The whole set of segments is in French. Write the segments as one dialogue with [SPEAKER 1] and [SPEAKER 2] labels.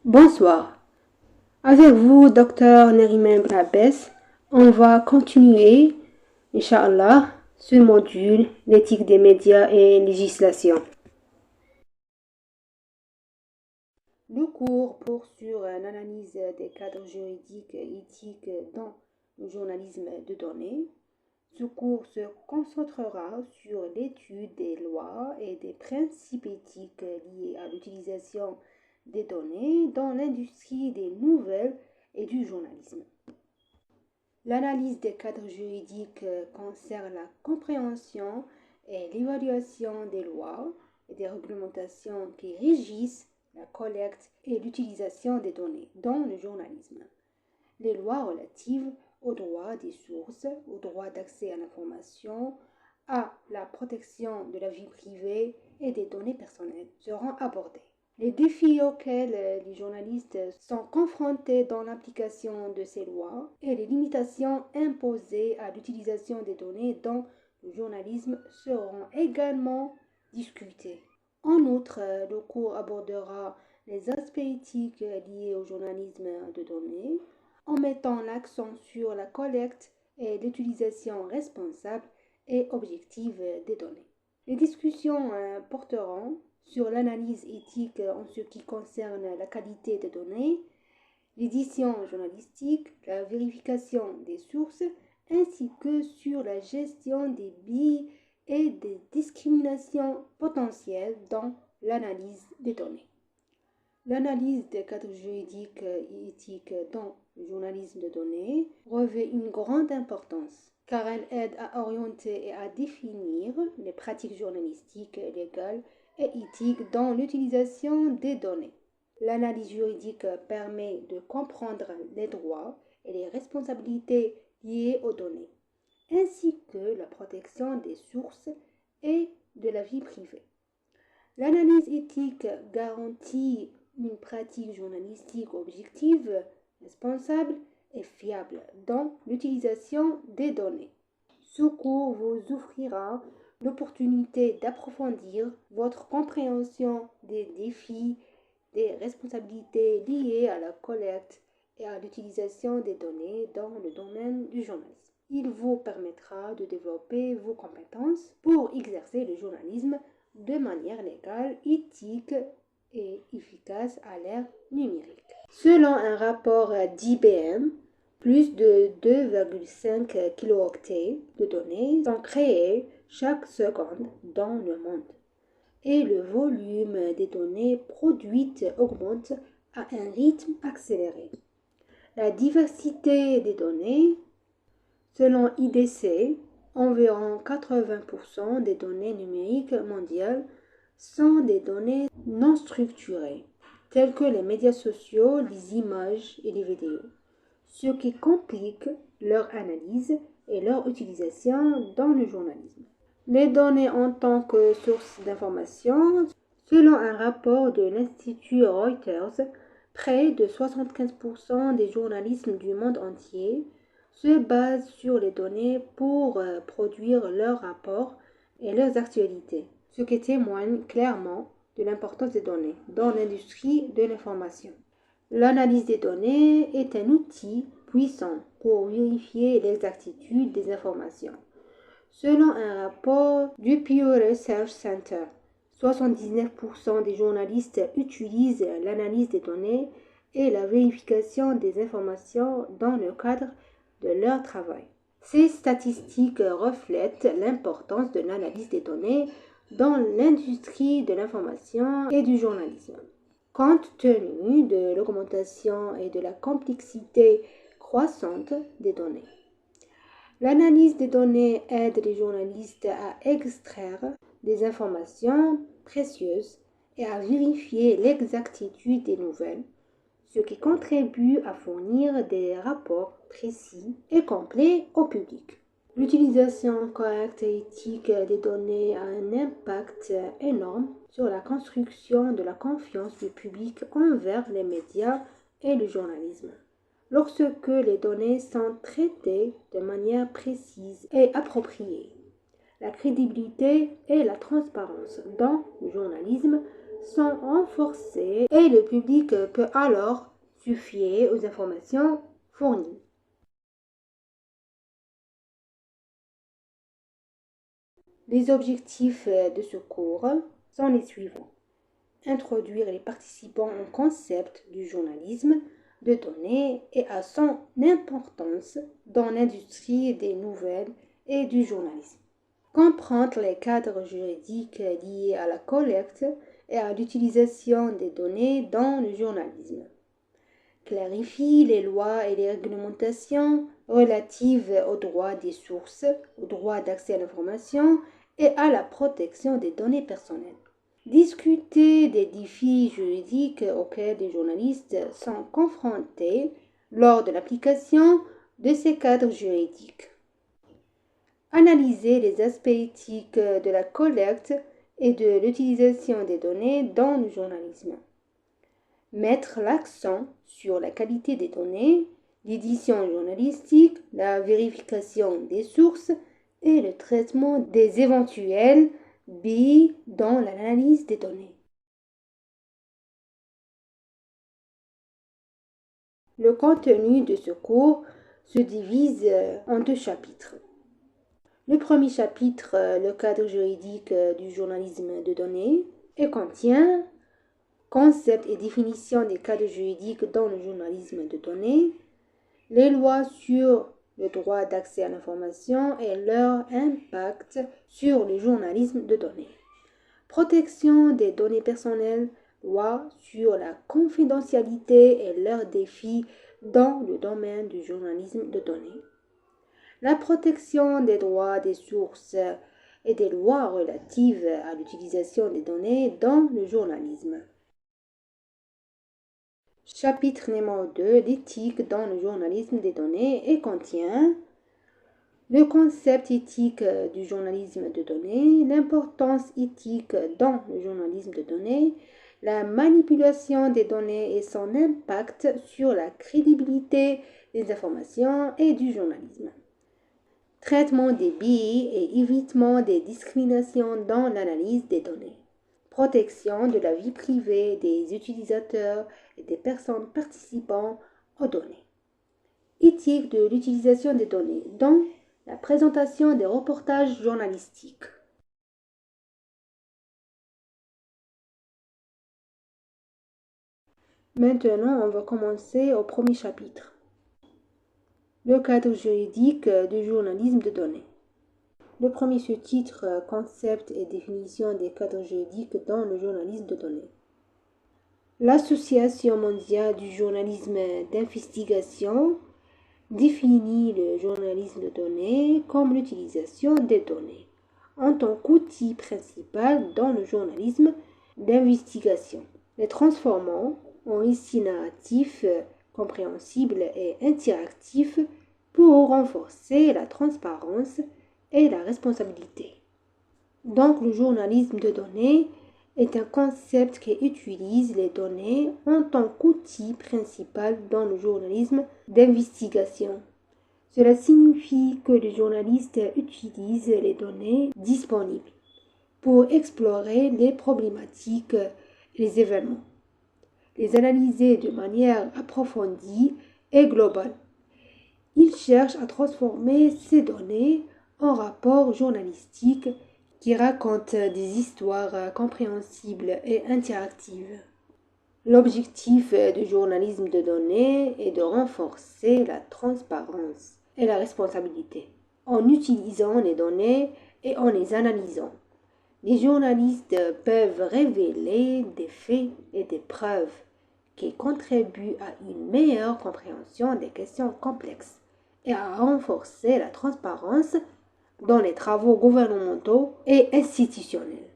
[SPEAKER 1] Bonsoir. Avec vous, Dr Neriman Brabès, on va continuer, Inch'Allah, ce module, l'éthique des médias et législation. Le cours porte sur l'analyse des cadres juridiques et éthiques dans le journalisme de données. Ce cours se concentrera sur l'étude des lois et des principes éthiques liés à l'utilisation des données dans l'industrie des nouvelles et du journalisme. L'analyse des cadres juridiques concerne la compréhension et l'évaluation des lois et des réglementations qui régissent la collecte et l'utilisation des données dans le journalisme. Les lois relatives aux droits des sources, au droit d'accès à l'information, à la protection de la vie privée et des données personnelles seront abordées. Les défis auxquels les journalistes sont confrontés dans l'application de ces lois et les limitations imposées à l'utilisation des données dans le journalisme seront également discutés. En outre, le cours abordera les aspects éthiques liés au journalisme de données en mettant l'accent sur la collecte et l'utilisation responsable et objective des données. Les discussions porteront sur l'analyse éthique en ce qui concerne la qualité des données, l'édition journalistique, la vérification des sources, ainsi que sur la gestion des biais et des discriminations potentielles dans l'analyse des données. L'analyse des cadres juridiques et éthiques dans le journalisme de données revêt une grande importance car elle aide à orienter et à définir les pratiques journalistiques, légales et éthiques dans l'utilisation des données. L'analyse juridique permet de comprendre les droits et les responsabilités liées aux données, ainsi que la protection des sources et de la vie privée. L'analyse éthique garantit une pratique journalistique objective, responsable et fiable dans l'utilisation des données. Ce cours vous offrira l'opportunité d'approfondir votre compréhension des défis, des responsabilités liées à la collecte et à l'utilisation des données dans le domaine du journalisme. Il vous permettra de développer vos compétences pour exercer le journalisme de manière légale, éthique et efficace à l'ère numérique. Selon un rapport d'IBM, plus de 2,5 kilooctets de données sont créées chaque seconde dans le monde et le volume des données produites augmente à un rythme accéléré. La diversité des données, selon IDC, environ 80% des données numériques mondiales sont des données non structurées, telles que les médias sociaux, les images et les vidéos, ce qui complique leur analyse et leur utilisation dans le journalisme. Les données en tant que source d'information, selon un rapport de l'Institut Reuters, près de 75% des journalistes du monde entier se basent sur les données pour produire leurs rapports et leurs actualités, ce qui témoigne clairement de l'importance des données dans l'industrie de l'information. L'analyse des données est un outil puissant pour vérifier l'exactitude des informations. Selon un rapport du Pew Research Center, 79% des journalistes utilisent l'analyse des données et la vérification des informations dans le cadre de leur travail. Ces statistiques reflètent l'importance de l'analyse des données dans l'industrie de l'information et du journalisme. Compte tenu de l'augmentation et de la complexité croissante des données. L'analyse des données aide les journalistes à extraire des informations précieuses et à vérifier l'exactitude des nouvelles, ce qui contribue à fournir des rapports précis et complets au public. L'utilisation correcte et éthique des données a un impact énorme sur la construction de la confiance du public envers les médias et le journalisme. Lorsque les données sont traitées de manière précise et appropriée, la crédibilité et la transparence dans le journalisme sont renforcées et le public peut alors se fier aux informations fournies. Les objectifs de ce cours sont les suivants. Introduire les participants au concept du journalisme de données et à son importance dans l'industrie des nouvelles et du journalisme. Comprendre les cadres juridiques liés à la collecte et à l'utilisation des données dans le journalisme. Clarifie les lois et les réglementations relatives aux droits des sources, au droit d'accès à l'information et à la protection des données personnelles. Discuter des défis juridiques auxquels les journalistes sont confrontés lors de l'application de ces cadres juridiques. Analyser les aspects éthiques de la collecte et de l'utilisation des données dans le journalisme. Mettre l'accent sur la qualité des données, l'édition journalistique, la vérification des sources et le traitement des éventuels biais dans l'analyse des données. Le contenu de ce cours se divise en 2 chapitres. Le premier chapitre, le cadre juridique du journalisme de données, et contient concept et définition des cadres juridiques dans le journalisme de données, les lois sur le droit d'accès à l'information et leur impact sur le journalisme de données. Protection des données personnelles, loi sur la confidentialité et leurs défis dans le domaine du journalisme de données. La protection des droits des sources et des lois relatives à l'utilisation des données dans le journalisme. Chapitre numéro 2, l'éthique dans le journalisme des données et contient le concept éthique du journalisme de données, l'importance éthique dans le journalisme de données, la manipulation des données et son impact sur la crédibilité des informations et du journalisme. Traitement des biais et évitement des discriminations dans l'analyse des données. Protection de la vie privée des utilisateurs et des personnes participant aux données. Éthique de l'utilisation des données dans la présentation des reportages journalistiques. Maintenant, on va commencer au premier chapitre. Le cadre juridique du journalisme de données. Le premier sous-titre, concept et définition des cadres juridiques dans le journalisme de données. L'Association mondiale du journalisme d'investigation définit le journalisme de données comme l'utilisation des données en tant qu'outil principal dans le journalisme d'investigation, les transformant en récits narratifs compréhensibles et interactifs pour renforcer la transparence et la responsabilité. Donc, le journalisme de données est un concept qui utilise les données en tant qu'outil principal dans le journalisme d'investigation. Cela signifie que les journalistes utilisent les données disponibles pour explorer les problématiques et les événements, les analyser de manière approfondie et globale. Ils cherchent à transformer ces données en rapports journalistiques qui racontent des histoires compréhensibles et interactives. L'objectif du journalisme de données est de renforcer la transparence et la responsabilité en utilisant les données et en les analysant. Les journalistes peuvent révéler des faits et des preuves qui contribuent à une meilleure compréhension des questions complexes et à renforcer la transparence dans les travaux gouvernementaux et institutionnels.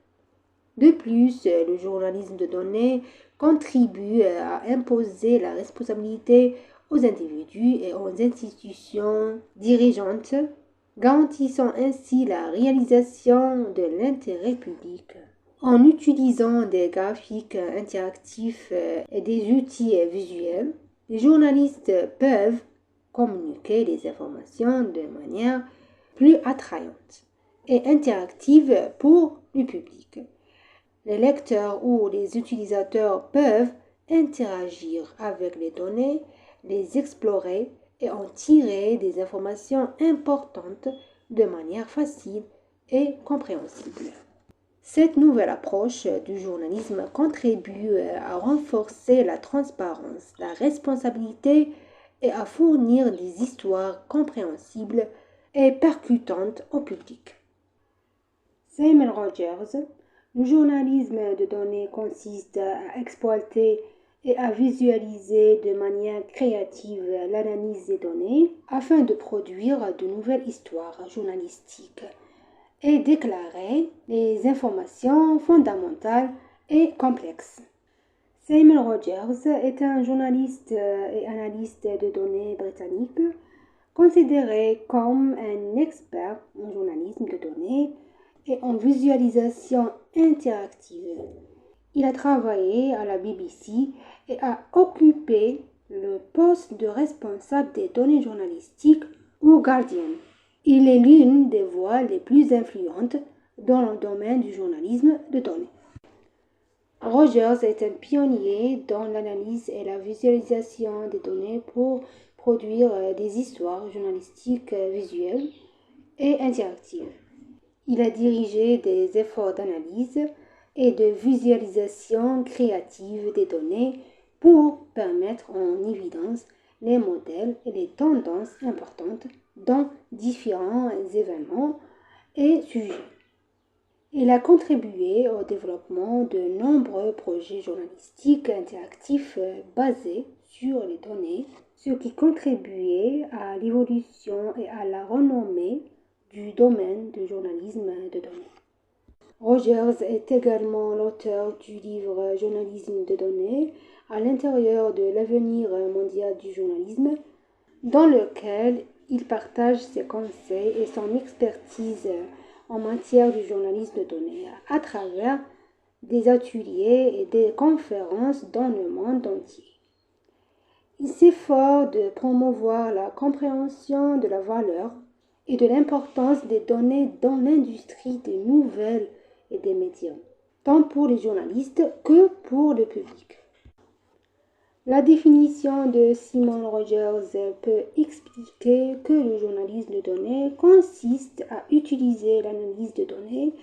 [SPEAKER 1] De plus, le journalisme de données contribue à imposer la responsabilité aux individus et aux institutions dirigeantes, garantissant ainsi la réalisation de l'intérêt public. En utilisant des graphiques interactifs et des outils visuels, les journalistes peuvent communiquer les informations de manière plus attrayante et interactive pour le public. Les lecteurs ou les utilisateurs peuvent interagir avec les données, les explorer et en tirer des informations importantes de manière facile et compréhensible. Cette nouvelle approche du journalisme contribue à renforcer la transparence, la responsabilité et à fournir des histoires compréhensibles et percutantes au public. Simon Rogers, le journalisme de données consiste à exploiter et à visualiser de manière créative l'analyse des données afin de produire de nouvelles histoires journalistiques et déclarer les informations fondamentales et complexes. Simon Rogers est un journaliste et analyste de données britannique, considéré comme un expert en journalisme de données et en visualisation interactive. Il a travaillé à la BBC et a occupé le poste de responsable des données journalistiques au Guardian. Il est l'une des voix les plus influentes dans le domaine du journalisme de données. Rogers est un pionnier dans l'analyse et la visualisation des données pour produire des histoires journalistiques visuelles et interactives. Il a dirigé des efforts d'analyse et de visualisation créative des données pour permettre en évidence les modèles et les tendances importantes dans différents événements et sujets. Il a contribué au développement de nombreux projets journalistiques interactifs basés sur les données, ce qui contribuait à l'évolution et à la renommée du domaine du journalisme de données. Rogers est également l'auteur du livre Journalisme de données à l'intérieur de l'avenir mondial du journalisme, dans lequel il partage ses conseils et son expertise en matière du journalisme de données à travers des ateliers et des conférences dans le monde entier. Il s'efforce de promouvoir la compréhension de la valeur et de l'importance des données dans l'industrie des nouvelles et des médias, tant pour les journalistes que pour le public. La définition de Simon Rogers peut expliquer que le journalisme de données consiste à utiliser l'analyse de données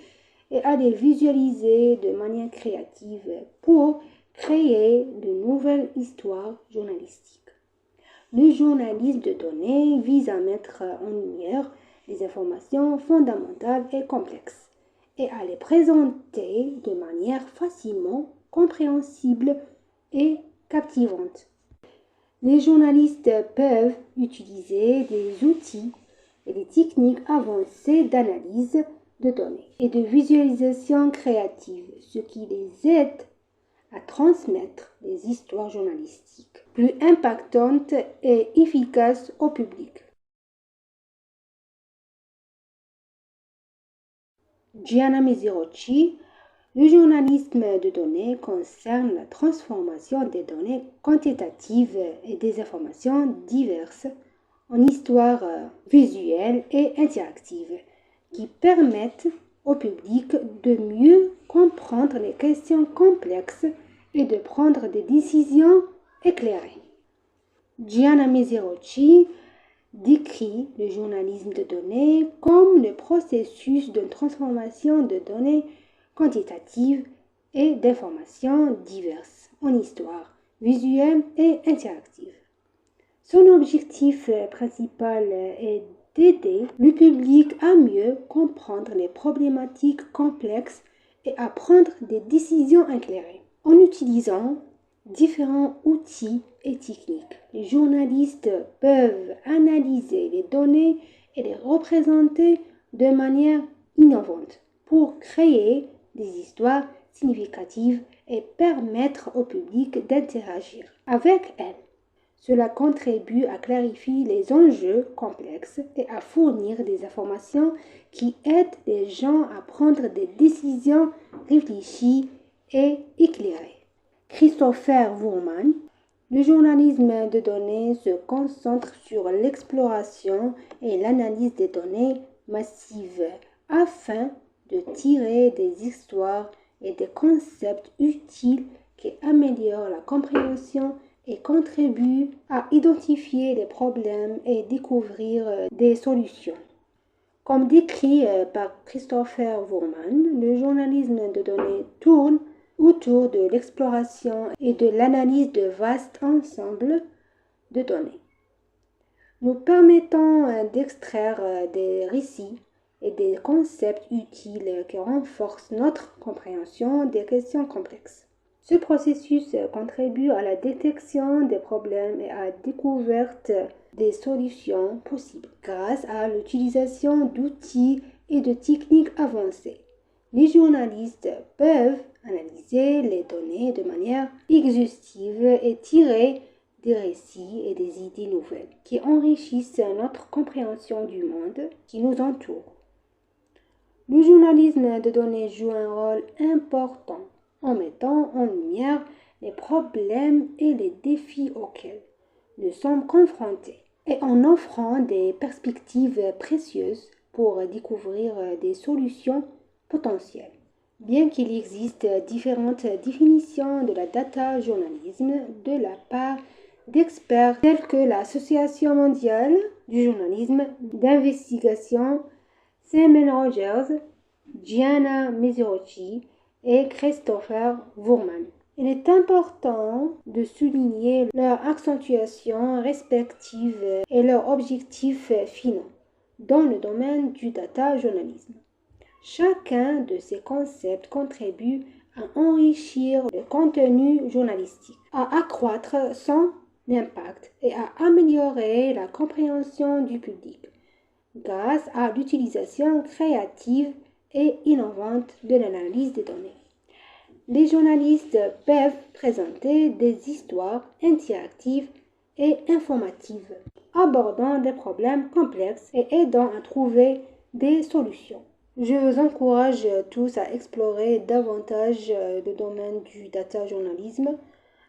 [SPEAKER 1] et à les visualiser de manière créative pour créer de nouvelles histoires journalistiques. Le journalisme de données vise à mettre en lumière les informations fondamentales et complexes et à les présenter de manière facilement compréhensible et captivante. Les journalistes peuvent utiliser des outils et des techniques avancées d'analyse de données et de visualisation créative, ce qui les aide à transmettre des histoires journalistiques plus impactantes et efficaces au public. Gianna Miserocci, le journalisme de données concerne la transformation des données quantitatives et des informations diverses en histoires visuelles et interactives qui permettent au public de mieux comprendre les questions complexes et de prendre des décisions éclairées. Gianna Miserocci décrit le journalisme de données comme le processus de transformation de données quantitatives et d'informations diverses en histoires visuelles et interactives. Son objectif principal est d'aider le public à mieux comprendre les problématiques complexes et à prendre des décisions éclairées. En utilisant différents outils et techniques, les journalistes peuvent analyser les données et les représenter de manière innovante pour créer des histoires significatives et permettre au public d'interagir avec elles. Cela contribue à clarifier les enjeux complexes et à fournir des informations qui aident les gens à prendre des décisions réfléchies et éclairées. Christopher Wurman, le journalisme de données se concentre sur l'exploration et l'analyse des données massives afin de tirer des histoires et des concepts utiles qui améliorent la compréhension et contribuent à identifier les problèmes et découvrir des solutions. Comme décrit par Christopher Wurman, le journalisme de données tourne autour de l'exploration et de l'analyse de vastes ensembles de données, nous permettant d'extraire des récits et des concepts utiles qui renforcent notre compréhension des questions complexes. Ce processus contribue à la détection des problèmes et à la découverte des solutions possibles grâce à l'utilisation d'outils et de techniques avancées. Les journalistes peuvent analyser les données de manière exhaustive et tirer des récits et des idées nouvelles qui enrichissent notre compréhension du monde qui nous entoure. Le journalisme de données joue un rôle important en mettant en lumière les problèmes et les défis auxquels nous sommes confrontés et en offrant des perspectives précieuses pour découvrir des solutions potentielles. Bien qu'il existe différentes définitions de la data journalisme de la part d'experts tels que l'Association mondiale du journalisme d'investigation, Simon Rogers, Gianna Misiroci et Christopher Wurman. Il est important de souligner leur accentuation respective et leurs objectifs finaux dans le domaine du data journalisme. Chacun de ces concepts contribue à enrichir le contenu journalistique, à accroître son impact et à améliorer la compréhension du public grâce à l'utilisation créative et innovante de l'analyse des données. Les journalistes peuvent présenter des histoires interactives et informatives, abordant des problèmes complexes et aidant à trouver des solutions. Je vous encourage tous à explorer davantage le domaine du data journalisme,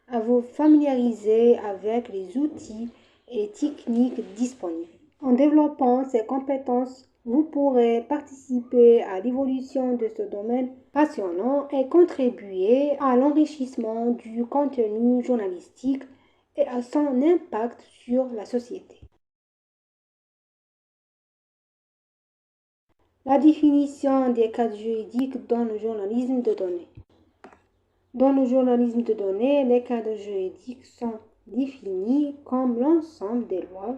[SPEAKER 1] à vous familiariser avec les outils et techniques disponibles. En développant ces compétences, vous pourrez participer à l'évolution de ce domaine passionnant et contribuer à l'enrichissement du contenu journalistique et à son impact sur la société. La définition des cadres juridiques dans le journalisme de données. Dans le journalisme de données, les cadres juridiques sont définis comme l'ensemble des lois,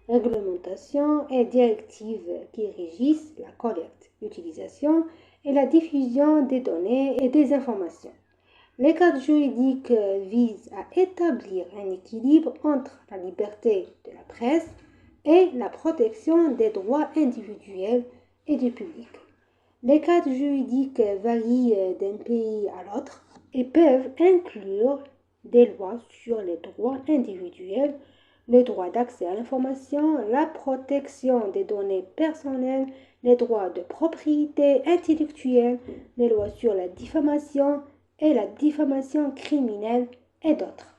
[SPEAKER 1] réglementations et directives qui régissent la collecte, l'utilisation et la diffusion des données et des informations. Les cadres juridiques visent à établir un équilibre entre la liberté de la presse et la protection des droits individuels et du public. Les cadres juridiques varient d'un pays à l'autre et peuvent inclure des lois sur les droits individuels, le droit d'accès à l'information, la protection des données personnelles, les droits de propriété intellectuelle, les lois sur la diffamation et la diffamation criminelle et d'autres.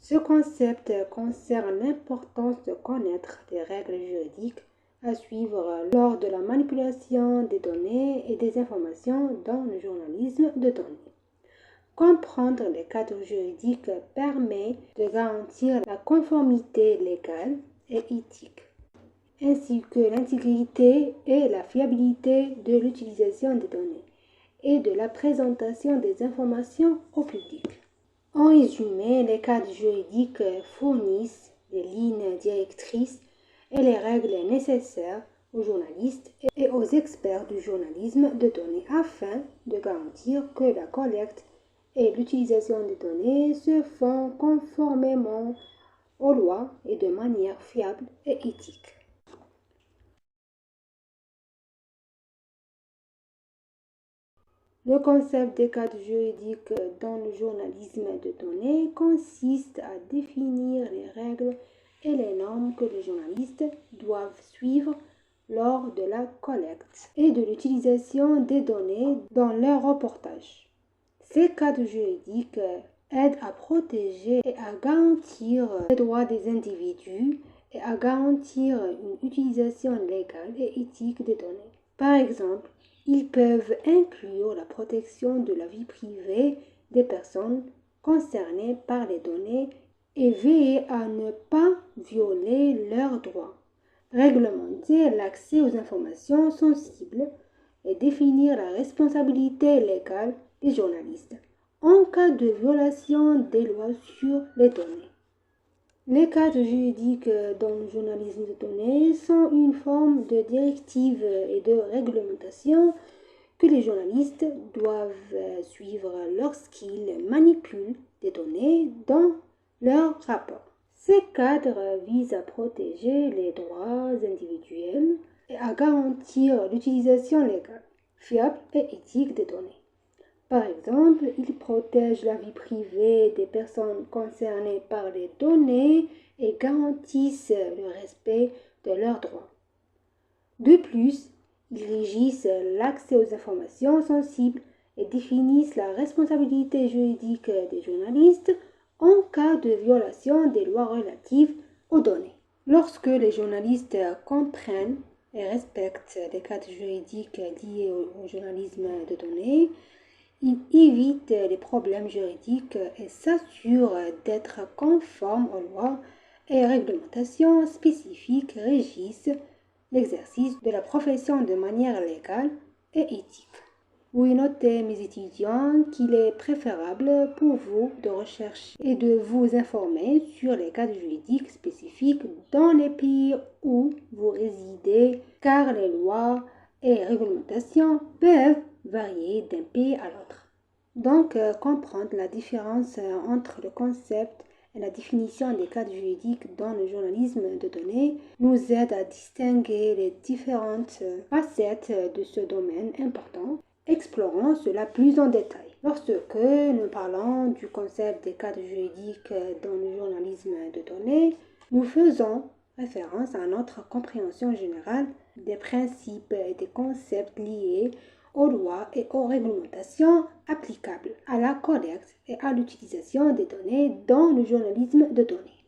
[SPEAKER 1] Ce concept concerne l'importance de connaître les règles juridiques à suivre lors de la manipulation des données et des informations dans le journalisme de données. Comprendre les cadres juridiques permet de garantir la conformité légale et éthique, ainsi que l'intégrité et la fiabilité de l'utilisation des données et de la présentation des informations au public. En résumé, les cadres juridiques fournissent des lignes directrices et les règles nécessaires aux journalistes et aux experts du journalisme de données afin de garantir que la collecte et l'utilisation des données se font conformément aux lois et de manière fiable et éthique. Le concept des cadres juridiques dans le journalisme de données consiste à définir les règles et les normes que les journalistes doivent suivre lors de la collecte et de l'utilisation des données dans leur reportage. Ces cadres juridiques aident à protéger et à garantir les droits des individus et à garantir une utilisation légale et éthique des données. Par exemple, Ils peuvent inclure la protection de la vie privée des personnes concernées par les données et veiller à ne pas violer leurs droits, réglementer l'accès aux informations sensibles et définir la responsabilité légale des journalistes en cas de violation des lois sur les données. Les cadres juridiques dans le journalisme de données sont une forme de directive et de réglementation que les journalistes doivent suivre lorsqu'ils manipulent des données dans leurs rapports. Ces cadres visent à protéger les droits individuels et à garantir l'utilisation légale, fiable et éthique des données. Par exemple, ils protègent la vie privée des personnes concernées par les données et garantissent le respect de leurs droits. De plus, ils régissent l'accès aux informations sensibles et définissent la responsabilité juridique des journalistes en cas de violation des lois relatives aux données. Lorsque les journalistes comprennent et respectent les cadres juridiques liés au journalisme de données, ils évitent les problèmes juridiques et s'assurent d'être conformes aux lois et réglementations spécifiques régissent l'exercice de la profession de manière légale et éthique. Oui, notez, mes étudiants, qu'il est préférable pour vous de rechercher et de vous informer sur les cadres juridiques spécifiques dans les pays où vous résidez, car les lois et réglementations peuvent varier d'un pays à l'autre. Donc, comprendre la différence entre le concept et la définition des cadres juridiques dans le journalisme de données nous aide à distinguer les différentes facettes de ce domaine important. Explorons cela plus en détail. Lorsque nous parlons du concept des cadres juridiques dans le journalisme de données, nous faisons référence à notre compréhension générale des principes et des concepts liés aux lois et aux réglementations applicables à la collecte et à l'utilisation des données dans le journalisme de données.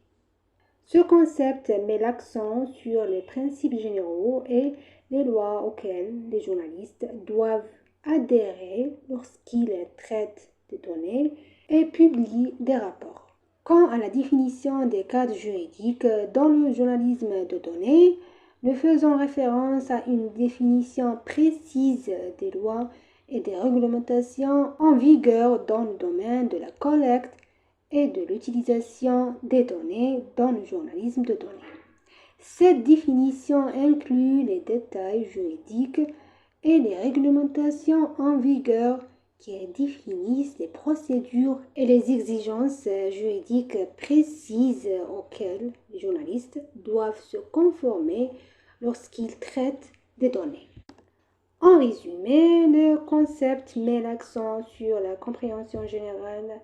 [SPEAKER 1] Ce concept met l'accent sur les principes généraux et les lois auxquelles les journalistes doivent adhérer lorsqu'ils traitent des données et publient des rapports. Quant à la définition des cadres juridiques dans le journalisme de données, nous faisons référence à une définition précise des lois et des réglementations en vigueur dans le domaine de la collecte et de l'utilisation des données dans le journalisme de données. Cette définition inclut les détails juridiques et les réglementations en vigueur qui définissent les procédures et les exigences juridiques précises auxquelles les journalistes doivent se conformer lorsqu'ils traitent des données. En résumé, le concept met l'accent sur la compréhension générale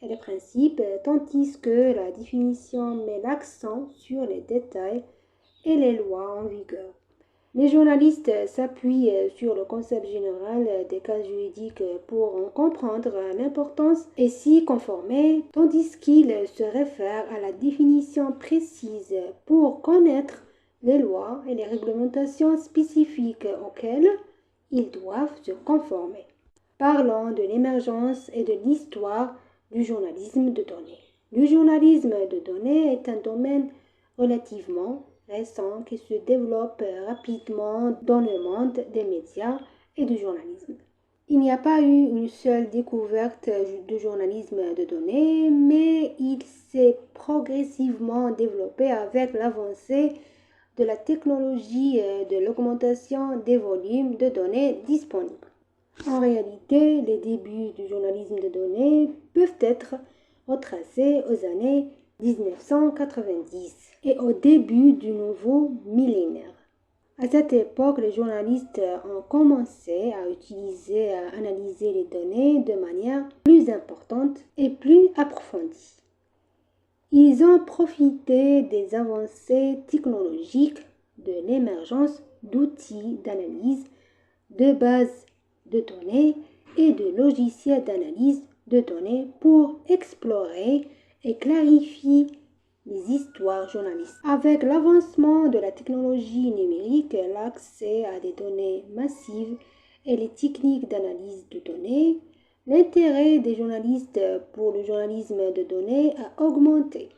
[SPEAKER 1] et les principes, tandis que la définition met l'accent sur les détails et les lois en vigueur. Les journalistes s'appuient sur le concept général des cas juridiques pour en comprendre l'importance et s'y conformer, tandis qu'ils se réfèrent à la définition précise pour connaître les lois et les réglementations spécifiques auxquelles ils doivent se conformer. Parlons de l'émergence et de l'histoire du journalisme de données. Le journalisme de données est un domaine relativement récent qui se développe rapidement dans le monde des médias et du journalisme. Il n'y a pas eu une seule découverte du journalisme de données, mais il s'est progressivement développé avec l'avancée de la technologie et de l'augmentation des volumes de données disponibles. En réalité, les débuts du journalisme de données peuvent être retracés aux années 1990 et au début du nouveau millénaire. À cette époque, les journalistes ont commencé à utiliser, à analyser les données de manière plus importante et plus approfondie. Ils ont profité des avancées technologiques, de l'émergence d'outils d'analyse de bases de données et de logiciels d'analyse de données pour explorer et clarifier les histoires journalistiques. Avec l'avancement de la technologie numérique, l'accès à des données massives et les techniques d'analyse de données, l'intérêt des journalistes pour le journalisme de données a augmenté.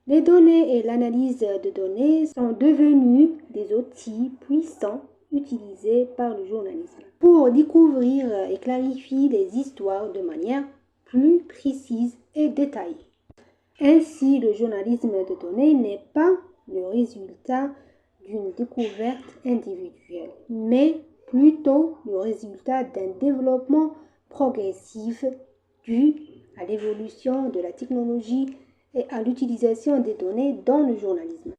[SPEAKER 1] Les données et l'analyse de données sont devenus des outils puissants utilisés par le journalisme pour découvrir et clarifier les histoires de manière plus précise et détaillée. Ainsi, le journalisme de données n'est pas le résultat d'une découverte individuelle, mais plutôt le résultat d'un développement progressif dû à l'évolution de la technologie et à l'utilisation des données dans le journalisme.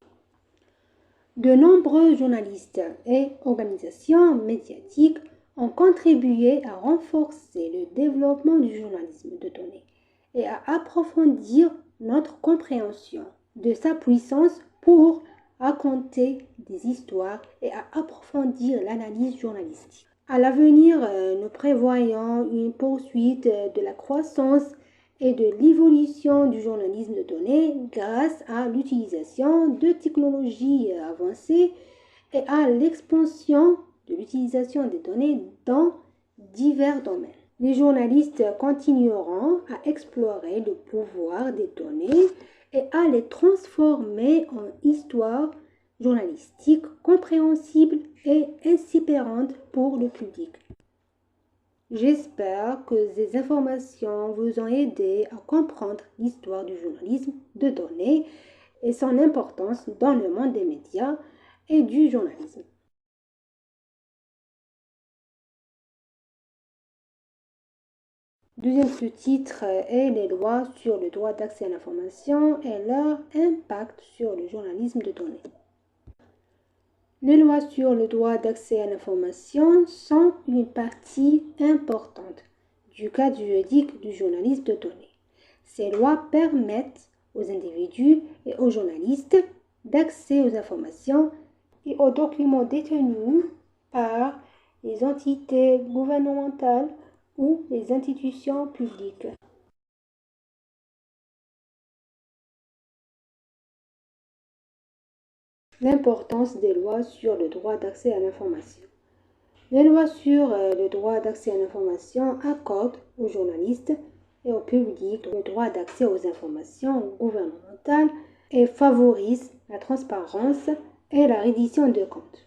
[SPEAKER 1] De nombreux journalistes et organisations médiatiques ont contribué à renforcer le développement du journalisme de données et à approfondir notre compréhension de sa puissance pour raconter des histoires et à approfondir l'analyse journalistique. À l'avenir, nous prévoyons une poursuite de la croissance et de l'évolution du journalisme de données grâce à l'utilisation de technologies avancées et à l'expansion de l'utilisation des données dans divers domaines. Les journalistes continueront à explorer le pouvoir des données et à les transformer en histoires journalistiques compréhensibles et inspirantes pour le public. J'espère que ces informations vous ont aidé à comprendre l'histoire du journalisme de données et son importance dans le monde des médias et du journalisme. Deuxième sous-titre est les lois sur le droit d'accès à l'information et leur impact sur le journalisme de données. Les lois sur le droit d'accès à l'information sont une partie importante du cadre juridique du journalisme de données. Ces lois permettent aux individus et aux journalistes d'accès aux informations et aux documents détenus par les entités gouvernementales ou les institutions publiques. L'importance des lois sur le droit d'accès à l'information. Les lois sur le droit d'accès à l'information accordent aux journalistes et au public le droit d'accès aux informations gouvernementales et favorisent la transparence et la reddition de comptes.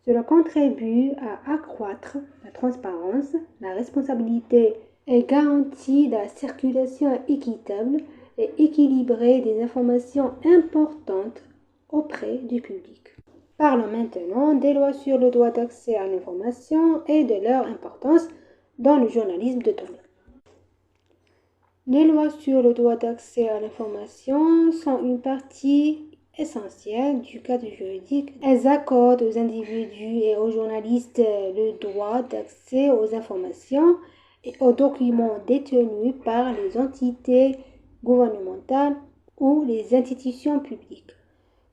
[SPEAKER 1] Cela contribue à accroître la transparence, la responsabilité et garantit la circulation équitable et équilibrée des informations importantes auprès du public. Parlons maintenant des lois sur le droit d'accès à l'information et de leur importance dans le journalisme de données. Les lois sur le droit d'accès à l'information sont une partie essentielle du cadre juridique. Elles accordent aux individus et aux journalistes le droit d'accès aux informations et aux documents détenus par les entités gouvernementales ou les institutions publiques.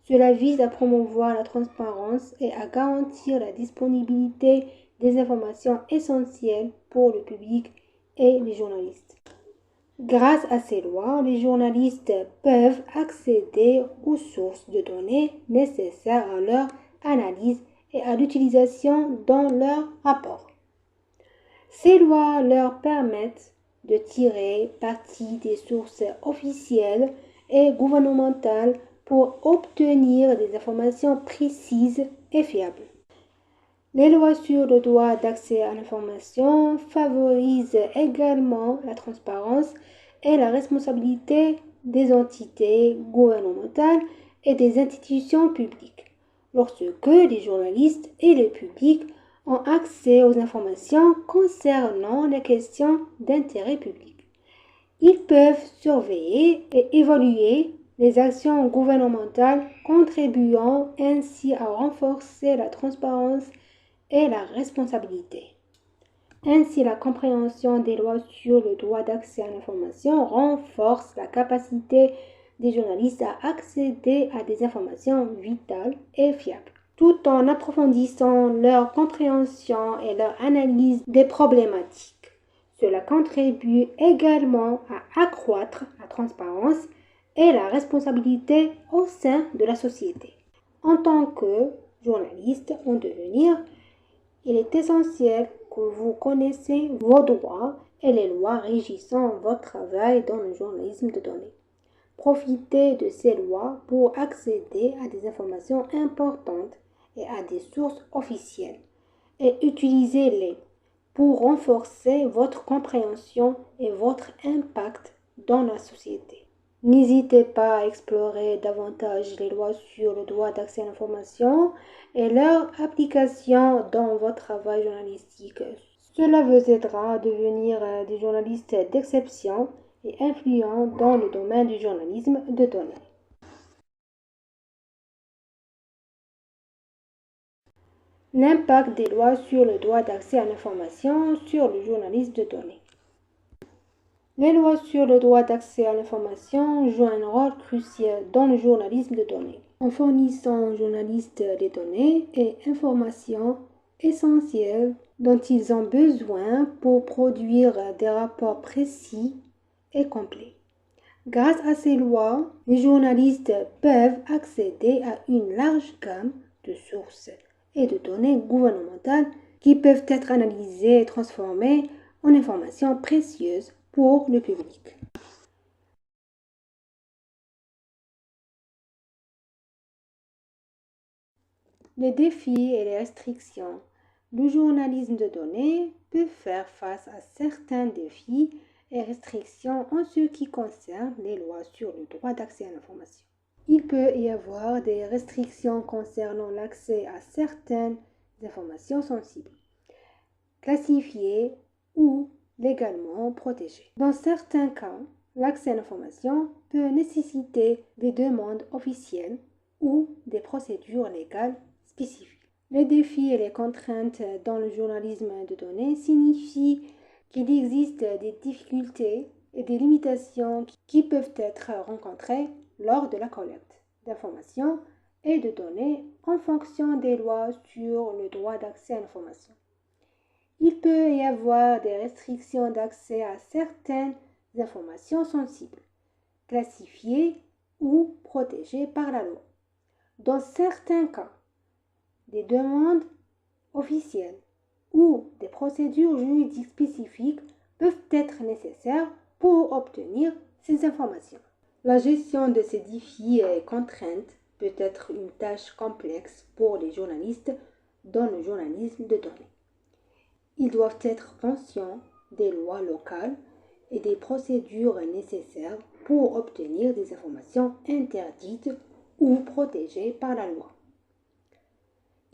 [SPEAKER 1] Cela vise à promouvoir la transparence et à garantir la disponibilité des informations essentielles pour le public et les journalistes. Grâce à ces lois, les journalistes peuvent accéder aux sources de données nécessaires à leur analyse et à l'utilisation dans leurs rapports. Ces lois leur permettent de tirer parti des sources officielles et gouvernementales pour obtenir des informations précises et fiables. Les lois sur le droit d'accès à l'information favorisent également la transparence et la responsabilité des entités gouvernementales et des institutions publiques. Lorsque les journalistes et le public ont accès aux informations concernant les questions d'intérêt public, ils peuvent surveiller et évaluer les actions gouvernementales, contribuant ainsi à renforcer la transparence et la responsabilité. Ainsi, la compréhension des lois sur le droit d'accès à l'information renforce la capacité des journalistes à accéder à des informations vitales et fiables, tout en approfondissant leur compréhension et leur analyse des problématiques. Cela contribue également à accroître la transparence et la responsabilité au sein de la société. En tant que journaliste en devenir, Il est essentiel que vous connaissiez vos droits et les lois régissant votre travail dans le journalisme de données. Profitez de ces lois pour accéder à des informations importantes et à des sources officielles et utilisez-les pour renforcer votre compréhension et votre impact dans la société. N'hésitez pas à explorer davantage les lois sur le droit d'accès à l'information et leur application dans votre travail journalistique. Cela vous aidera à devenir des journalistes d'exception et influents dans le domaine du journalisme de données. L'impact des lois sur le droit d'accès à l'information sur le journalisme de données. Les lois sur le droit d'accès à l'information jouent un rôle crucial dans le journalisme de données, en fournissant aux journalistes des données et informations essentielles dont ils ont besoin pour produire des rapports précis et complets. Grâce à ces lois, les journalistes peuvent accéder à une large gamme de sources et de données gouvernementales qui peuvent être analysées et transformées en informations précieuses pour le public. Les défis et les restrictions. Le journalisme de données peut faire face à certains défis et restrictions en ce qui concerne les lois sur le droit d'accès à l'information. Il peut y avoir des restrictions concernant l'accès à certaines informations sensibles, classifiées ou légalement protégées. Dans certains cas, l'accès à l'information peut nécessiter des demandes officielles ou des procédures légales spécifiques. Les défis et les contraintes dans le journalisme de données signifient qu'il existe des difficultés et des limitations qui peuvent être rencontrées lors de la collecte d'informations et de données en fonction des lois sur le droit d'accès à l'information. Il peut y avoir des restrictions d'accès à certaines informations sensibles, classifiées ou protégées par la loi. Dans certains cas, des demandes officielles ou des procédures juridiques spécifiques peuvent être nécessaires pour obtenir ces informations. La gestion de ces défis et contraintes peut être une tâche complexe pour les journalistes dans le journalisme de données. Ils doivent être conscients des lois locales et des procédures nécessaires pour obtenir des informations interdites ou protégées par la loi.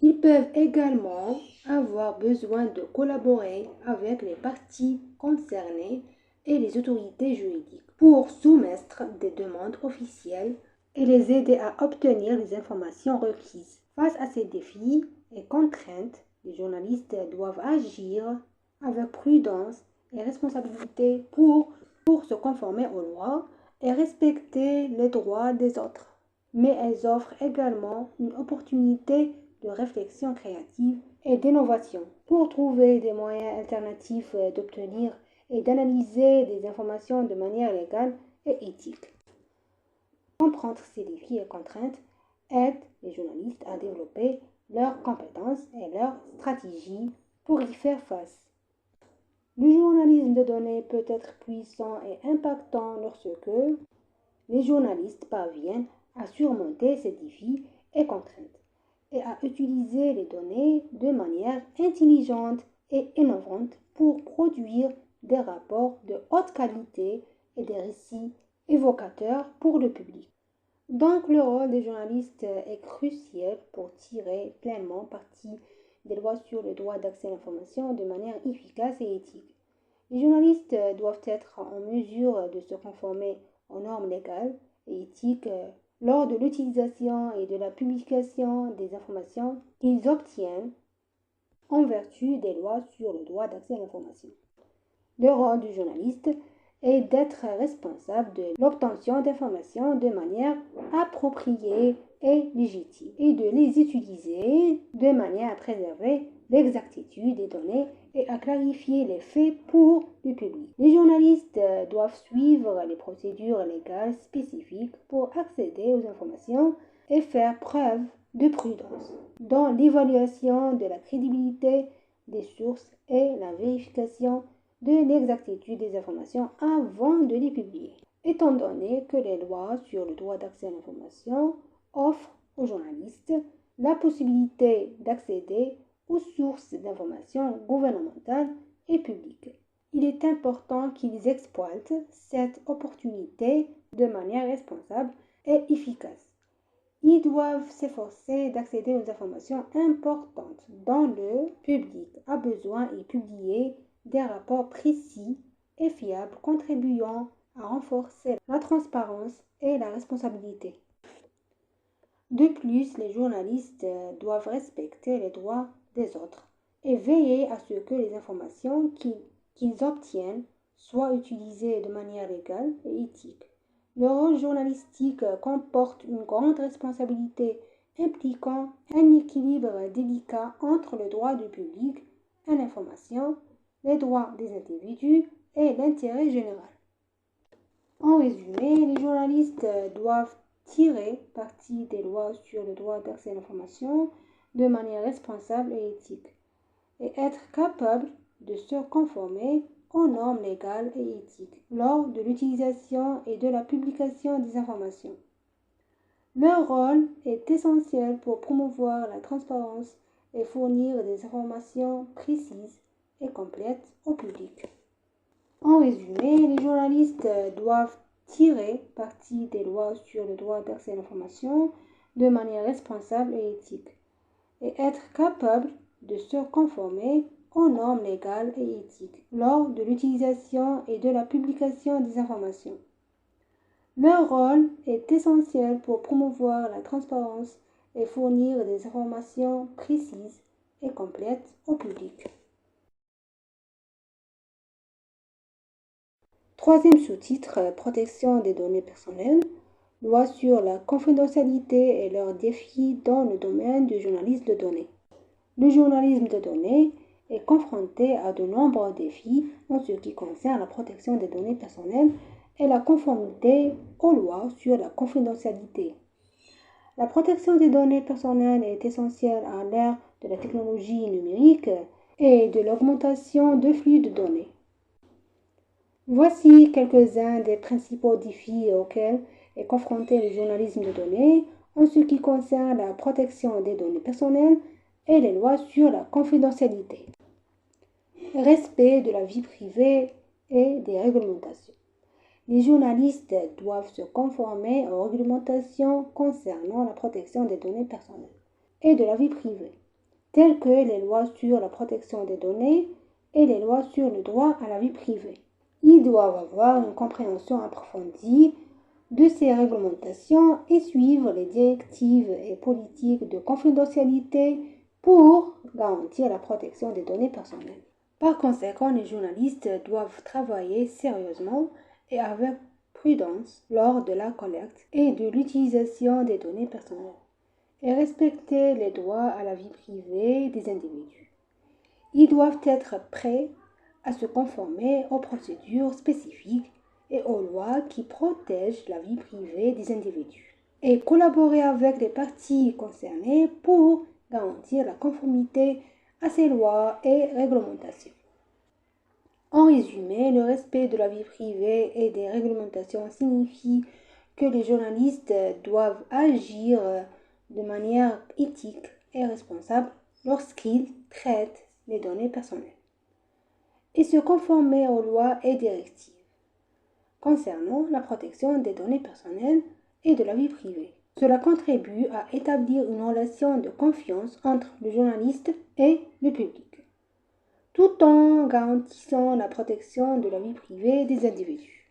[SPEAKER 1] Ils peuvent également avoir besoin de collaborer avec les parties concernées et les autorités juridiques pour soumettre des demandes officielles et les aider à obtenir les informations requises. Face à ces défis et contraintes, les journalistes doivent agir avec prudence et responsabilité pour se conformer aux lois et respecter les droits des autres. Mais elles offrent également une opportunité de réflexion créative et d'innovation pour trouver des moyens alternatifs d'obtenir et d'analyser des informations de manière légale et éthique. Comprendre ces défis et contraintes aide les journalistes à développer leurs compétences et leurs stratégies pour y faire face. Le journalisme de données peut être puissant et impactant lorsque les journalistes parviennent à surmonter ces défis et contraintes et à utiliser les données de manière intelligente et innovante pour produire des rapports de haute qualité et des récits évocateurs pour le public. Donc le rôle des journalistes est crucial pour tirer pleinement parti des lois sur le droit d'accès à l'information de manière efficace et éthique. Les journalistes doivent être en mesure de se conformer aux normes légales et éthiques lors de l'utilisation et de la publication des informations qu'ils obtiennent en vertu des lois sur le droit d'accès à l'information. Le rôle du journaliste est d'être responsable de l'obtention d'informations de manière appropriée et légitime et de les utiliser de manière à préserver l'exactitude des données et à clarifier les faits pour le public. Les journalistes doivent suivre les procédures légales spécifiques pour accéder aux informations et faire preuve de prudence dans l'évaluation de la crédibilité des sources et la vérification de l'exactitude des informations avant de les publier. Étant donné que les lois sur le droit d'accès à l'information offrent aux journalistes la possibilité d'accéder aux sources d'informations gouvernementales et publiques, il est important qu'ils exploitent cette opportunité de manière responsable et efficace. Ils doivent s'efforcer d'accéder aux informations importantes dont le public a besoin et publier des rapports précis et fiables contribuant à renforcer la transparence et la responsabilité. De plus, les journalistes doivent respecter les droits des autres et veiller à ce que les informations qu'ils obtiennent soient utilisées de manière légale et éthique. Le rôle journalistique comporte une grande responsabilité impliquant un équilibre délicat entre le droit du public à l'information, les droits des individus et l'intérêt général. En résumé, les journalistes doivent tirer parti des lois sur le droit d'accès à l'information de manière responsable et éthique et être capables de se conformer aux normes légales et éthiques lors de l'utilisation et de la publication des informations. Leur rôle est essentiel pour promouvoir la transparence et fournir des informations précises et complètes au public. En résumé, les journalistes doivent tirer parti des lois sur le droit d'accès à l'information de manière responsable et éthique et être capables de se conformer aux normes légales et éthiques lors de l'utilisation et de la publication des informations. Leur rôle est essentiel pour promouvoir la transparence et fournir des informations précises et complètes au public. Troisième sous-titre, protection des données personnelles, loi sur la confidentialité et leurs défis dans le domaine du journalisme de données. Le journalisme de données est confronté à de nombreux défis en ce qui concerne la protection des données personnelles et la conformité aux lois sur la confidentialité. La protection des données personnelles est essentielle à l'ère de la technologie numérique et de l'augmentation de flux de données. Voici quelques-uns des principaux défis auxquels est confronté le journalisme de données en ce qui concerne la protection des données personnelles et les lois sur la confidentialité. Respect de la vie privée et des réglementations. Les journalistes doivent se conformer aux réglementations concernant la protection des données personnelles et de la vie privée, telles que les lois sur la protection des données et les lois sur le droit à la vie privée. Ils doivent avoir une compréhension approfondie de ces réglementations et suivre les directives et politiques de confidentialité pour garantir la protection des données personnelles. Par conséquent, les journalistes doivent travailler sérieusement et avec prudence lors de la collecte et de l'utilisation des données personnelles et respecter les droits à la vie privée des individus. Ils doivent être prêts à se conformer aux procédures spécifiques et aux lois qui protègent la vie privée des individus et collaborer avec les parties concernées pour garantir la conformité à ces lois et réglementations. En résumé, le respect de la vie privée et des réglementations signifie que les journalistes doivent agir de manière éthique et responsable lorsqu'ils traitent les données personnelles et se conformer aux lois et directives concernant la protection des données personnelles et de la vie privée. Cela contribue à établir une relation de confiance entre le journaliste et le public, tout en garantissant la protection de la vie privée des individus.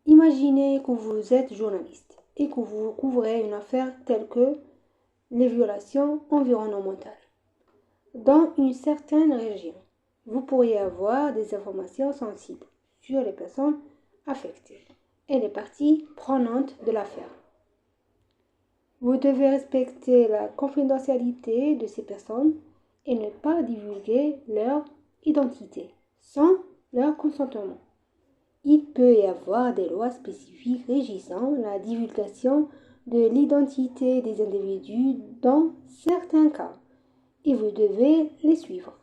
[SPEAKER 1] Imaginez que vous êtes journaliste et que vous couvrez une affaire telle que les violations environnementales dans une certaine région. Vous pourriez avoir des informations sensibles sur les personnes affectées et les parties prenantes de l'affaire. Vous devez respecter la confidentialité de ces personnes et ne pas divulguer leur identité sans leur consentement. Il peut y avoir des lois spécifiques régissant la divulgation de l'identité des individus dans certains cas et vous devez les suivre.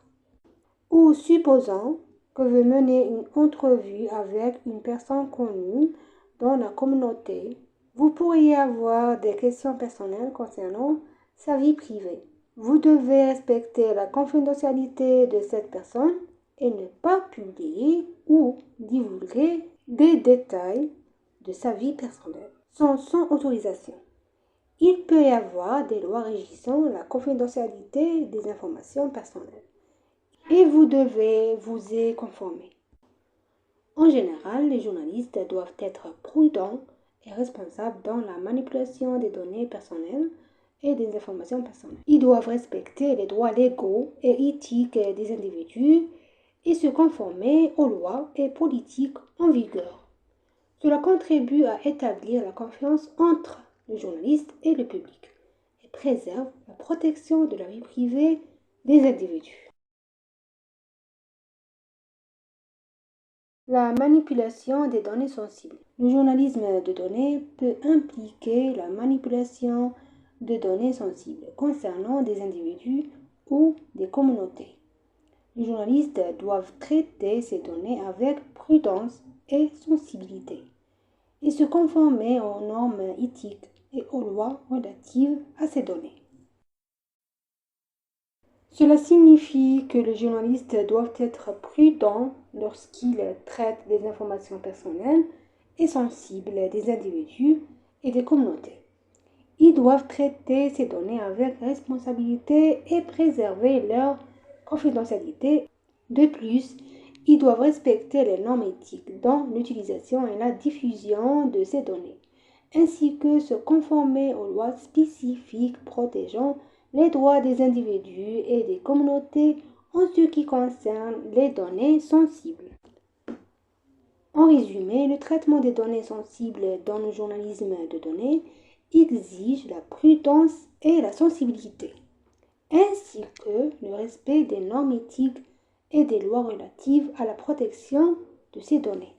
[SPEAKER 1] Ou supposons que vous menez une entrevue avec une personne connue dans la communauté, vous pourriez avoir des questions personnelles concernant sa vie privée. Vous devez respecter la confidentialité de cette personne et ne pas publier ou divulguer des détails de sa vie personnelle sans son autorisation. Il peut y avoir des lois régissant la confidentialité des informations personnelles et vous devez vous y conformer. En général, les journalistes doivent être prudents et responsables dans la manipulation des données personnelles et des informations personnelles. Ils doivent respecter les droits légaux et éthiques des individus et se conformer aux lois et politiques en vigueur. Cela contribue à établir la confiance entre le journaliste et le public et préserve la protection de la vie privée des individus. La manipulation des données sensibles. Le journalisme de données peut impliquer la manipulation de données sensibles concernant des individus ou des communautés. Les journalistes doivent traiter ces données avec prudence et sensibilité et se conformer aux normes éthiques et aux lois relatives à ces données. Cela signifie que les journalistes doivent être prudents lorsqu'ils traitent des informations personnelles et sensibles des individus et des communautés. Ils doivent traiter ces données avec responsabilité et préserver leur confidentialité. De plus, ils doivent respecter les normes éthiques dans l'utilisation et la diffusion de ces données, ainsi que se conformer aux lois spécifiques protégeant les droits des individus et des communautés en ce qui concerne les données sensibles. En résumé, le traitement des données sensibles dans le journalisme de données exige la prudence et la sensibilité, ainsi que le respect des normes éthiques et des lois relatives à la protection de ces données.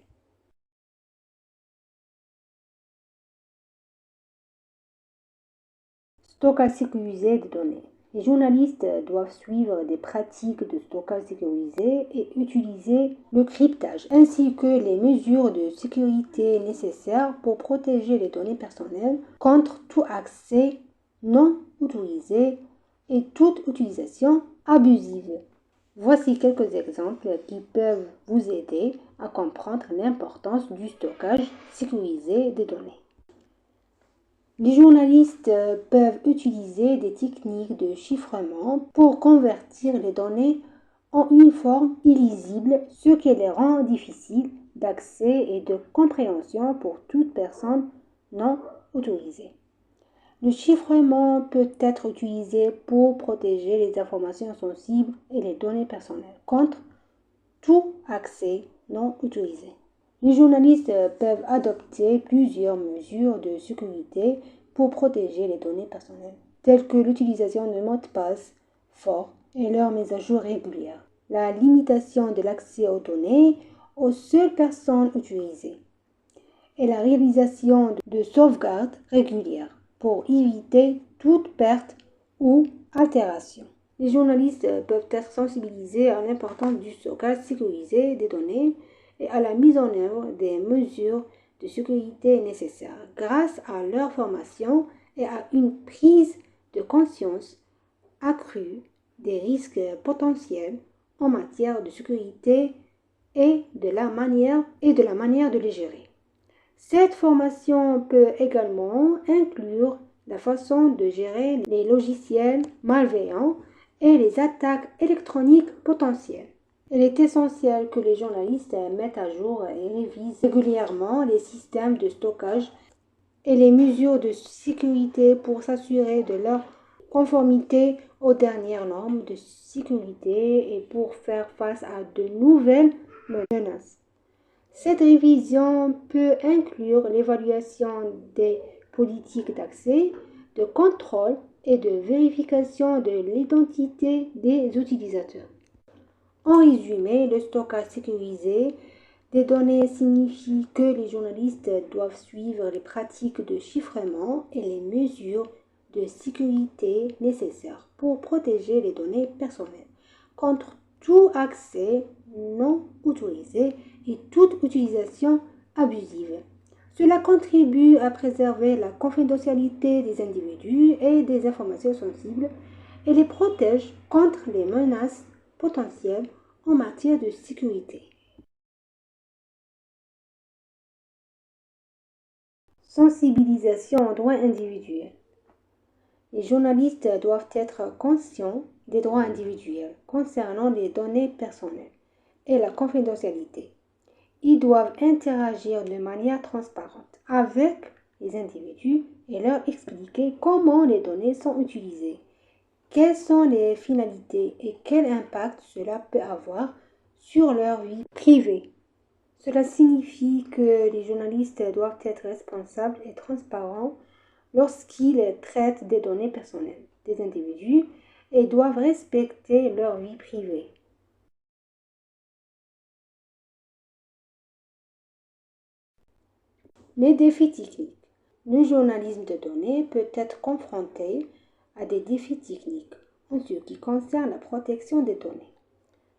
[SPEAKER 1] Stockage sécurisé des données. Les journalistes doivent suivre des pratiques de stockage sécurisé et utiliser le cryptage, ainsi que les mesures de sécurité nécessaires pour protéger les données personnelles contre tout accès non autorisé et toute utilisation abusive. Voici quelques exemples qui peuvent vous aider à comprendre l'importance du stockage sécurisé des données. Les journalistes peuvent utiliser des techniques de chiffrement pour convertir les données en une forme illisible, ce qui les rend difficiles d'accès et de compréhension pour toute personne non autorisée. Le chiffrement peut être utilisé pour protéger les informations sensibles et les données personnelles contre tout accès non autorisé. Les journalistes peuvent adopter plusieurs mesures de sécurité pour protéger les données personnelles, telles que l'utilisation de mots de passe forts et leur mise à jour régulière, la limitation de l'accès aux données aux seules personnes autorisées, et la réalisation de sauvegardes régulières pour éviter toute perte ou altération. Les journalistes peuvent être sensibilisés à l'importance du stockage sécurisé des données et à la mise en œuvre des mesures de sécurité nécessaires grâce à leur formation et à une prise de conscience accrue des risques potentiels en matière de sécurité et de la manière de les gérer. Cette formation peut également inclure la façon de gérer les logiciels malveillants et les attaques électroniques potentielles. Il est essentiel que les journalistes mettent à jour et révisent régulièrement les systèmes de stockage et les mesures de sécurité pour s'assurer de leur conformité aux dernières normes de sécurité et pour faire face à de nouvelles menaces. Cette révision peut inclure l'évaluation des politiques d'accès, de contrôle et de vérification de l'identité des utilisateurs. En résumé, le stockage sécurisé des données signifie que les journalistes doivent suivre les pratiques de chiffrement et les mesures de sécurité nécessaires pour protéger les données personnelles contre tout accès non autorisé et toute utilisation abusive. Cela contribue à préserver la confidentialité des individus et des informations sensibles et les protège contre les menaces potentielles en matière de sécurité. Sensibilisation aux droits individuels. Les journalistes doivent être conscients des droits individuels concernant les données personnelles et la confidentialité. Ils doivent interagir de manière transparente avec les individus et leur expliquer comment les données sont utilisées, quelles sont les finalités et quel impact cela peut avoir sur leur vie privée. Cela signifie que les journalistes doivent être responsables et transparents lorsqu'ils traitent des données personnelles des individus et doivent respecter leur vie privée. Les défis techniques. Le journalisme de données peut être confronté à des défis techniques en ce qui concerne la protection des données,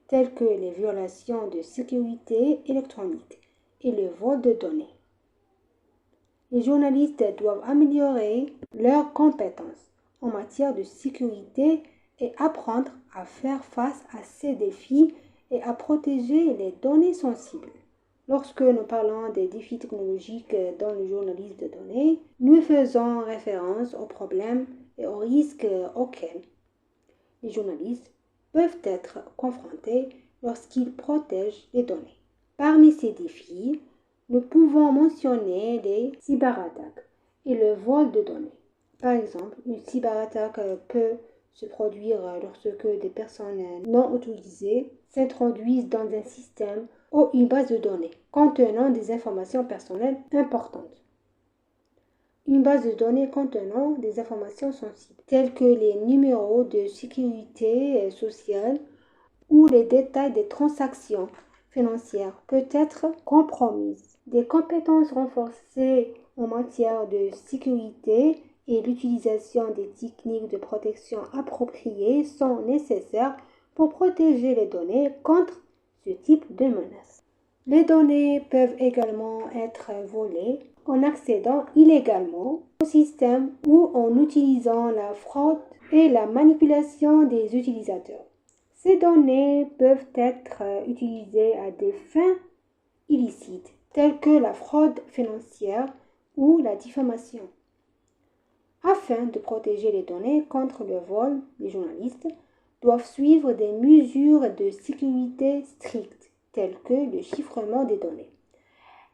[SPEAKER 1] tels que les violations de sécurité électronique et le vol de données. Les journalistes doivent améliorer leurs compétences en matière de sécurité et apprendre à faire face à ces défis et à protéger les données sensibles. Lorsque nous parlons des défis technologiques dans le journalisme de données, nous faisons référence aux problèmes et aux risques auxquels les journalistes peuvent être confrontés lorsqu'ils protègent les données. Parmi ces défis, nous pouvons mentionner les cyberattaques et le vol de données. Par exemple, une cyberattaque peut se produire lorsque des personnes non autorisées s'introduisent dans un système ou une base de données contenant des informations personnelles importantes. Une base de données contenant des informations sensibles, telles que les numéros de sécurité sociale ou les détails des transactions financières, peut être compromise. Des compétences renforcées en matière de sécurité et l'utilisation des techniques de protection appropriées sont nécessaires pour protéger les données contre ce type de menaces. Les données peuvent également être volées en accédant illégalement au système ou en utilisant la fraude et la manipulation des utilisateurs. Ces données peuvent être utilisées à des fins illicites, telles que la fraude financière ou la diffamation. Afin de protéger les données contre le vol, les journalistes doivent suivre des mesures de sécurité strictes, telles que le chiffrement des données,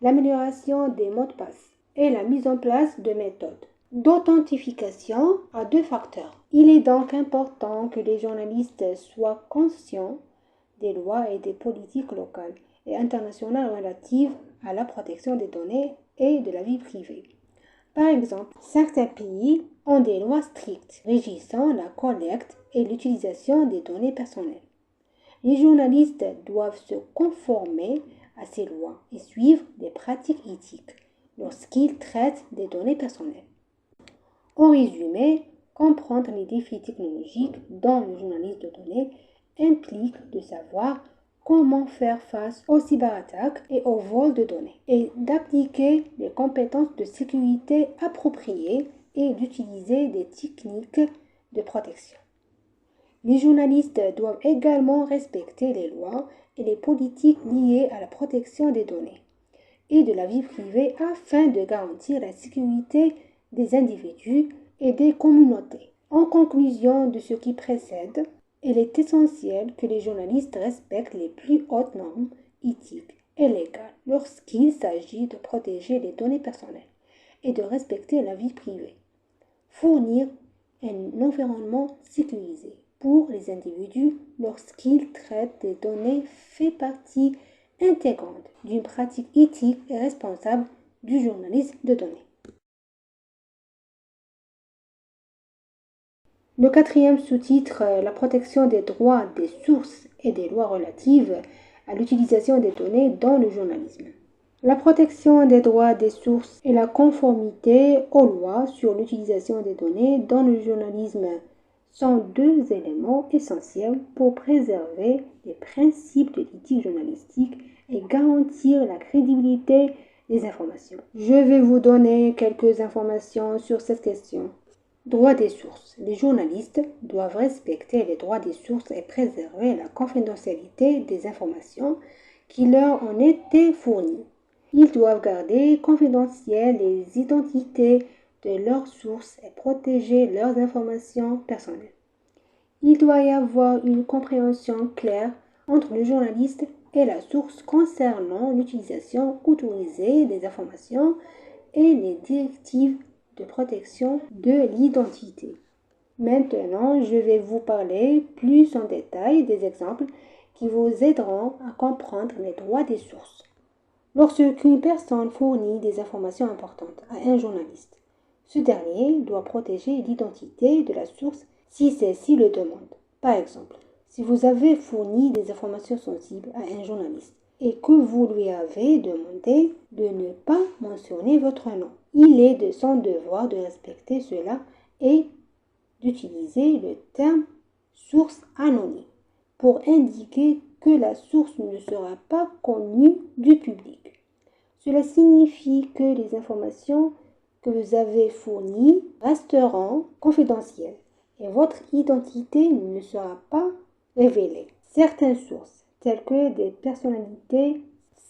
[SPEAKER 1] l'amélioration des mots de passe et la mise en place de méthodes d'authentification à 2 facteurs. Il est donc important que les journalistes soient conscients des lois et des politiques locales et internationales relatives à la protection des données et de la vie privée. Par exemple, certains pays ont des lois strictes régissant la collecte et l'utilisation des données personnelles. Les journalistes doivent se conformer à ces lois et suivre des pratiques éthiques lorsqu'ils traitent des données personnelles. En résumé, comprendre les défis technologiques dans le journalisme de données implique de savoir comment faire face aux cyberattaques et au vol de données et d'appliquer les compétences de sécurité appropriées et d'utiliser des techniques de protection. Les journalistes doivent également respecter les lois et les politiques liées à la protection des données et de la vie privée afin de garantir la sécurité des individus et des communautés. En conclusion de ce qui précède, il est essentiel que les journalistes respectent les plus hautes normes éthiques et légales lorsqu'il s'agit de protéger les données personnelles et de respecter la vie privée. Fournir un environnement sécurisé pour les individus lorsqu'ils traitent des données fait partie intégrante d'une pratique éthique et responsable du journalisme de données. Le 4e sous-titre, la protection des droits des sources et des lois relatives à l'utilisation des données dans le journalisme. La protection des droits des sources et la conformité aux lois sur l'utilisation des données dans le journalisme sont deux éléments essentiels pour préserver les principes de l'éthique journalistique et garantir la crédibilité des informations. Je vais vous donner quelques informations sur cette question. Droit des sources. Les journalistes doivent respecter les droits des sources et préserver la confidentialité des informations qui leur ont été fournies. Ils doivent garder confidentielles les identités de leurs sources et protéger leurs informations personnelles. Il doit y avoir une compréhension claire entre le journaliste et la source concernant l'utilisation autorisée des informations et les directives de protection de l'identité. Maintenant, je vais vous parler plus en détail des exemples qui vous aideront à comprendre les droits des sources. Lorsqu'une personne fournit des informations importantes à un journaliste, ce dernier doit protéger l'identité de la source si celle-ci le demande. Par exemple, si vous avez fourni des informations sensibles à un journaliste et que vous lui avez demandé de ne pas mentionner votre nom, il est de son devoir de respecter cela et d'utiliser le terme source anonyme pour indiquer que la source ne sera pas connue du public. Cela signifie que les informations que vous avez fournies resteront confidentielles et votre identité ne sera pas révélée. Certaines sources, telles que des personnalités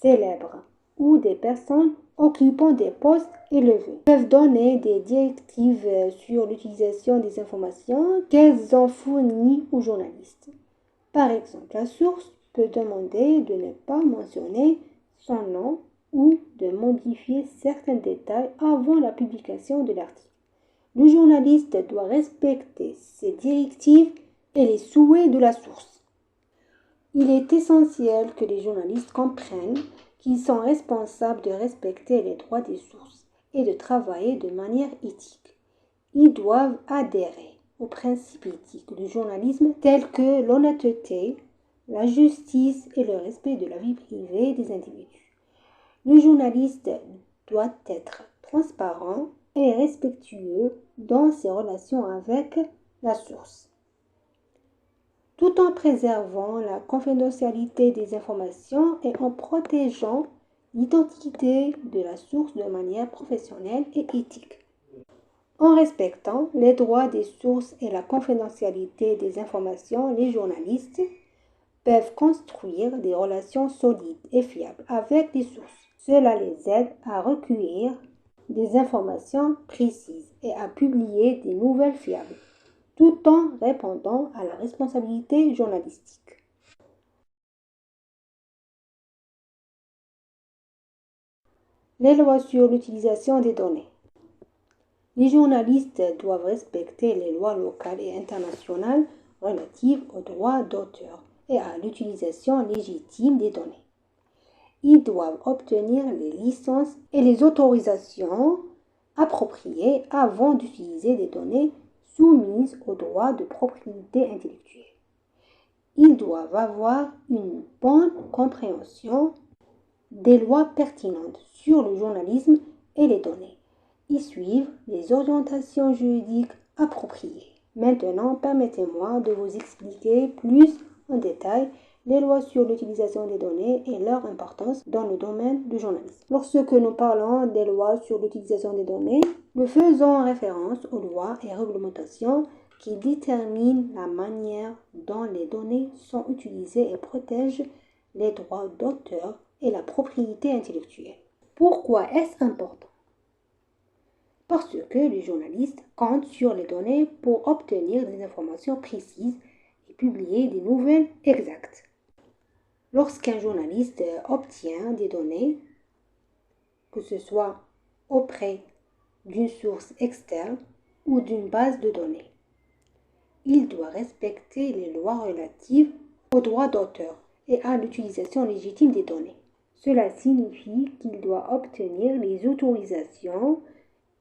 [SPEAKER 1] célèbres ou des personnes occupant des postes élevés, peuvent donner des directives sur l'utilisation des informations qu'elles ont fournies aux journalistes. Par exemple, la source peut demander de ne pas mentionner son nom ou de modifier certains détails avant la publication de l'article. Le journaliste doit respecter ces directives et les souhaits de la source. Il est essentiel que les journalistes comprennent qu'ils sont responsables de respecter les droits des sources et de travailler de manière éthique. Ils doivent adhérer aux principes éthiques du journalisme tels que l'honnêteté, la justice et le respect de la vie privée des individus. Le journaliste doit être transparent et respectueux dans ses relations avec la source, tout en préservant la confidentialité des informations et en protégeant l'identité de la source de manière professionnelle et éthique. En respectant les droits des sources et la confidentialité des informations, les journalistes peuvent construire des relations solides et fiables avec les sources. Cela les aide à recueillir des informations précises et à publier des nouvelles fiables, tout en répondant à la responsabilité journalistique. Les lois sur l'utilisation des données. Les journalistes doivent respecter les lois locales et internationales relatives aux droits d'auteur et à l'utilisation légitime des données. Ils doivent obtenir les licences et les autorisations appropriées avant d'utiliser des données soumises aux droits de propriété intellectuelle. Ils doivent avoir une bonne compréhension des lois pertinentes sur le journalisme et les données. Ils suivent les orientations juridiques appropriées. Maintenant, permettez-moi de vous expliquer plus en détail les lois sur l'utilisation des données et leur importance dans le domaine du journalisme. Lorsque nous parlons des lois sur l'utilisation des données, nous faisons référence aux lois et réglementations qui déterminent la manière dont les données sont utilisées et protègent les droits d'auteur et la propriété intellectuelle. Pourquoi est-ce important? Parce que les journalistes comptent sur les données pour obtenir des informations précises et publier des nouvelles exactes. Lorsqu'un journaliste obtient des données, que ce soit auprès d'une source externe ou d'une base de données, il doit respecter les lois relatives aux droits d'auteur et à l'utilisation légitime des données. Cela signifie qu'il doit obtenir les autorisations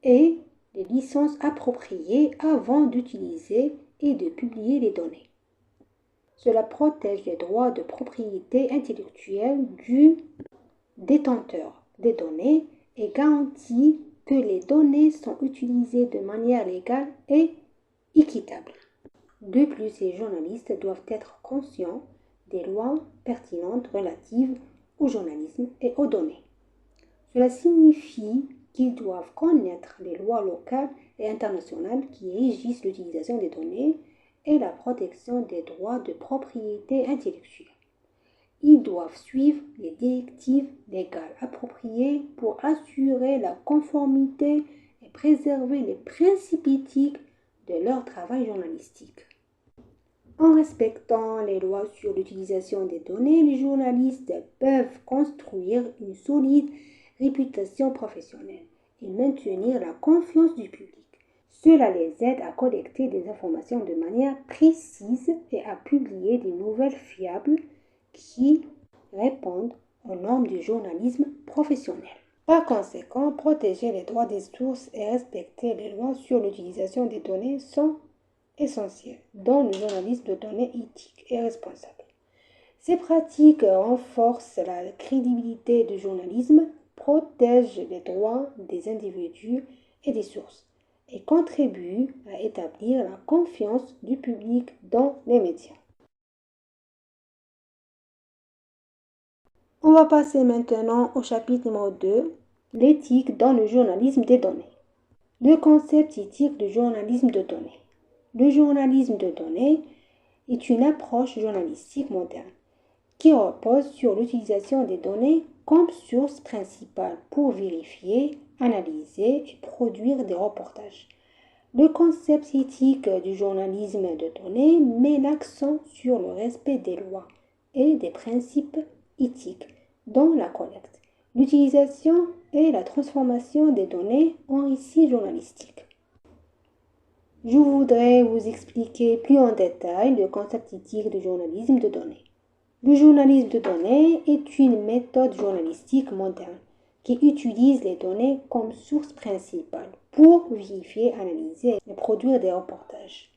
[SPEAKER 1] et les licences appropriées avant d'utiliser et de publier les données. Cela protège les droits de propriété intellectuelle du détenteur des données et garantit que les données sont utilisées de manière légale et équitable. De plus, les journalistes doivent être conscients des lois pertinentes relatives au journalisme et aux données. Cela signifie qu'ils doivent connaître les lois locales et internationales qui régissent l'utilisation des données et la protection des droits de propriété intellectuelle. Ils doivent suivre les directives légales appropriées pour assurer la conformité et préserver les principes éthiques de leur travail journalistique. En respectant les lois sur l'utilisation des données, les journalistes peuvent construire une solide réputation professionnelle et maintenir la confiance du public. Cela les aide à collecter des informations de manière précise et à publier des nouvelles fiables qui répondent aux normes du journalisme professionnel. Par conséquent, protéger les droits des sources et respecter les lois sur l'utilisation des données sont essentiels dans le journalisme de données éthique et responsable. Ces pratiques renforcent la crédibilité du journalisme, protègent les droits des individus et des sources et contribuent à établir la confiance du public dans les médias. On va passer maintenant au chapitre numéro 2, l'éthique dans le journalisme des données. Le concept éthique du journalisme de données. Le journalisme de données est une approche journalistique moderne qui repose sur l'utilisation des données comme source principale pour vérifier, analyser et produire des reportages. Le concept éthique du journalisme de données met l'accent sur le respect des lois et des principes éthiques dans la collecte, l'utilisation et la transformation des données en récits journalistiques. Je voudrais vous expliquer plus en détail le concept éthique du journalisme de données. Le journalisme de données est une méthode journalistique moderne qui utilise les données comme source principale pour vérifier, analyser et produire des reportages.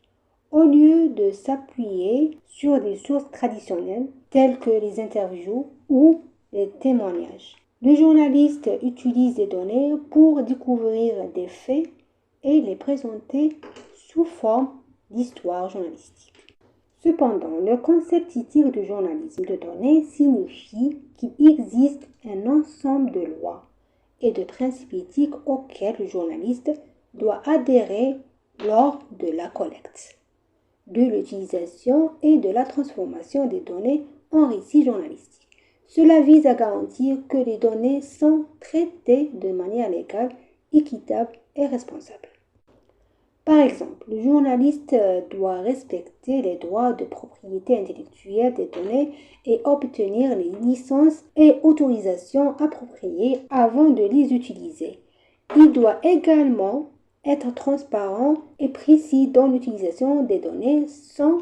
[SPEAKER 1] Au lieu de s'appuyer sur des sources traditionnelles telles que les interviews ou les témoignages, le journaliste utilise les données pour découvrir des faits et les présenter sous forme d'histoire journalistique. Cependant, le concept éthique du journalisme de données signifie qu'il existe un ensemble de lois et de principes éthiques auxquels le journaliste doit adhérer lors de la collecte, de l'utilisation et de la transformation des données en récits journalistiques. Cela vise à garantir que les données sont traitées de manière légale, équitable et responsable. Par exemple, le journaliste doit respecter les droits de propriété intellectuelle des données et obtenir les licences et autorisations appropriées avant de les utiliser. Il doit également être transparent et précis dans l'utilisation des données sans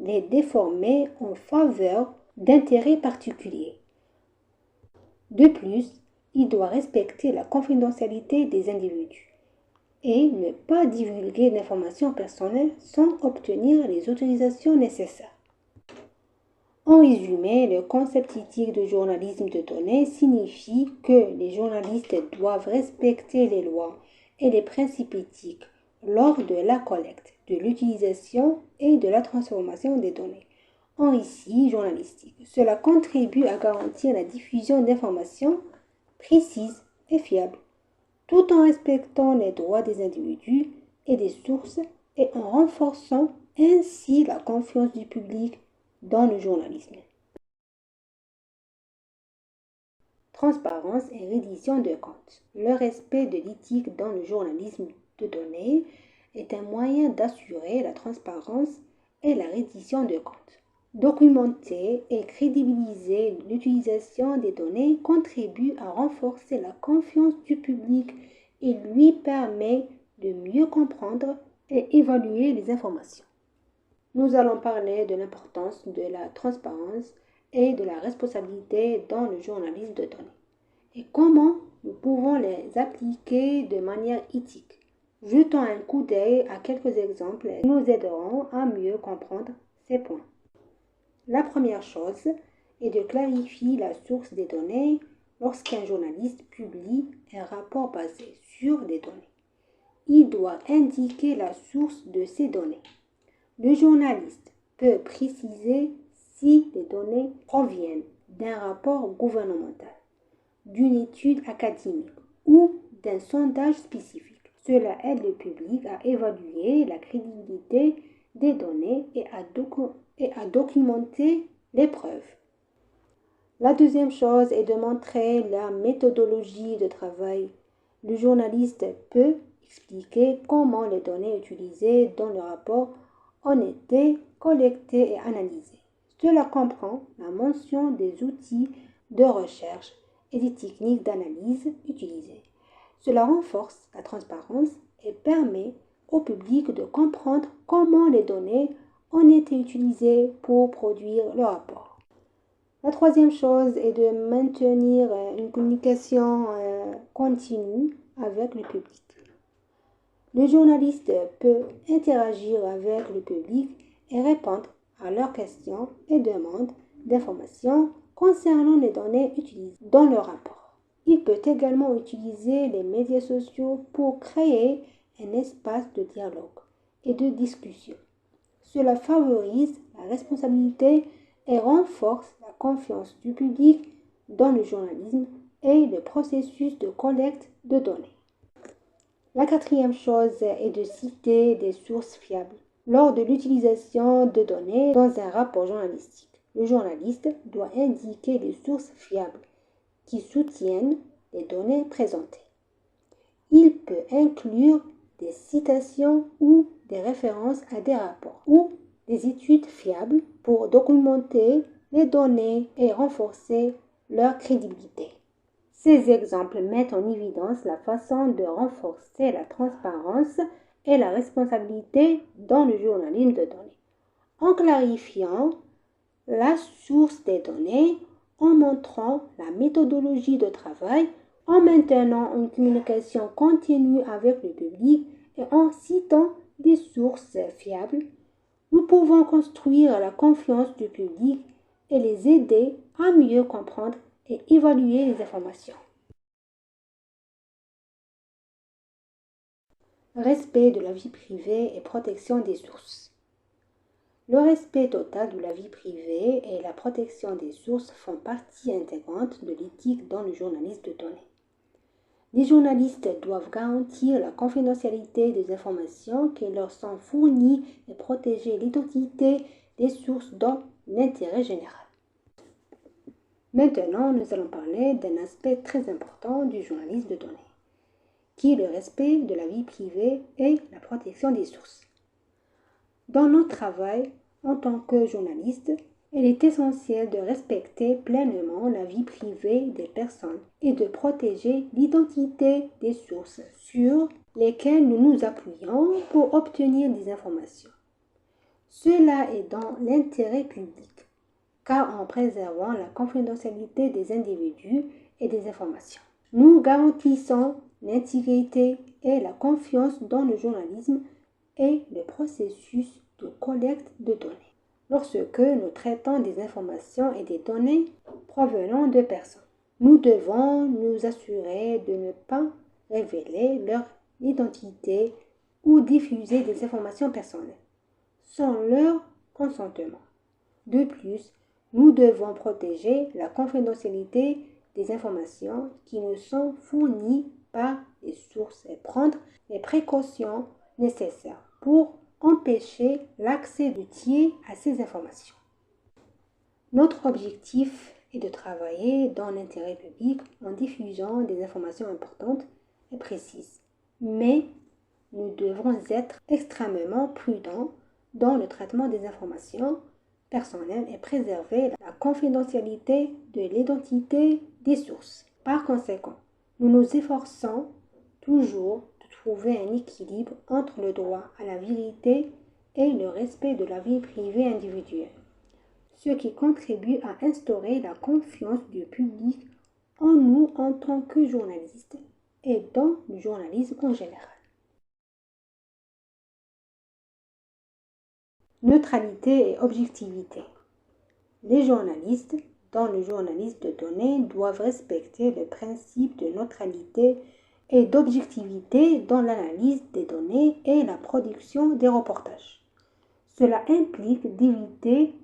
[SPEAKER 1] les déformer en faveur d'intérêts particuliers. De plus, il doit respecter la confidentialité des individus et ne pas divulguer d'informations personnelles sans obtenir les autorisations nécessaires. En résumé, le concept éthique du journalisme de données signifie que les journalistes doivent respecter les lois et les principes éthiques lors de la collecte, de l'utilisation et de la transformation des données en récits journalistiques. Cela contribue à garantir la diffusion d'informations précises et fiables, tout en respectant les droits des individus et des sources et en renforçant ainsi la confiance du public dans le journalisme. Transparence et reddition de comptes. Le respect de l'éthique dans le journalisme de données est un moyen d'assurer la transparence et la reddition de comptes. Documenter et crédibiliser l'utilisation des données contribue à renforcer la confiance du public et lui permet de mieux comprendre et évaluer les informations. Nous allons parler de l'importance de la transparence et de la responsabilité dans le journalisme de données et comment nous pouvons les appliquer de manière éthique. Jetons un coup d'œil à quelques exemples qui nous aideront à mieux comprendre ces points. La première chose est de clarifier la source des données lorsqu'un journaliste publie un rapport basé sur des données. Il doit indiquer la source de ces données. Le journaliste peut préciser si les données proviennent d'un rapport gouvernemental, d'une étude académique ou d'un sondage spécifique. Cela aide le public à évaluer la crédibilité des données et à documenter les preuves. La deuxième chose est de montrer la méthodologie de travail. Le journaliste peut expliquer comment les données utilisées dans le rapport ont été collectées et analysées. Cela comprend la mention des outils de recherche et des techniques d'analyse utilisées. Cela renforce la transparence et permet au public de comprendre comment les données ont été utilisées pour produire le rapport. La troisième chose est de maintenir une communication continue avec le public. Le journaliste peut interagir avec le public et répondre à leurs questions et demandes d'informations concernant les données utilisées dans le rapport. Il peut également utiliser les médias sociaux pour créer un espace de dialogue et de discussion. Cela favorise la responsabilité et renforce la confiance du public dans le journalisme et le processus de collecte de données. La quatrième chose est de citer des sources fiables. Lors de l'utilisation de données dans un rapport journalistique, le journaliste doit indiquer des sources fiables qui soutiennent les données présentées. Il peut inclure des citations ou des références à des rapports ou des études fiables pour documenter les données et renforcer leur crédibilité. Ces exemples mettent en évidence la façon de renforcer la transparence et la responsabilité dans le journalisme de données, en clarifiant la source des données, en montrant la méthodologie de travail, en maintenant une communication continue avec le public et en citant des sources fiables. Nous pouvons construire la confiance du public et les aider à mieux comprendre et évaluer les informations. Respect de la vie privée et protection des sources. Le respect total de la vie privée et la protection des sources font partie intégrante de l'éthique dans le journalisme de données. Les journalistes doivent garantir la confidentialité des informations qui leur sont fournies et protéger l'identité des sources dans l'intérêt général. Maintenant, nous allons parler d'un aspect très important du journalisme de données, qui est le respect de la vie privée et la protection des sources. Dans notre travail en tant que journaliste, il est essentiel de respecter pleinement la vie privée des personnes et de protéger l'identité des sources sur lesquelles nous nous appuyons pour obtenir des informations. Cela est dans l'intérêt public, car en préservant la confidentialité des individus et des informations, nous garantissons l'intégrité et la confiance dans le journalisme et le processus de collecte de données. Lorsque nous traitons des informations et des données provenant de personnes, nous devons nous assurer de ne pas révéler leur identité ou diffuser des informations personnelles sans leur consentement. De plus, nous devons protéger la confidentialité des informations qui nous sont fournies par les sources et prendre les précautions nécessaires pour empêcher l'accès du tiers à ces informations. Notre objectif est de travailler dans l'intérêt public en diffusant des informations importantes et précises. Mais nous devrons être extrêmement prudents dans le traitement des informations personnelles et préserver la confidentialité de l'identité des sources. Par conséquent, nous nous efforçons toujours de trouver un équilibre entre le droit à la vérité et le respect de la vie privée individuelle, ce qui contribue à instaurer la confiance du public en nous en tant que journalistes et dans le journalisme en général. Neutralité et objectivité. Les journalistes, dans le journalisme de données, doivent respecter le principe de neutralité et d'objectivité dans l'analyse des données et la production des reportages. Cela implique d'éviter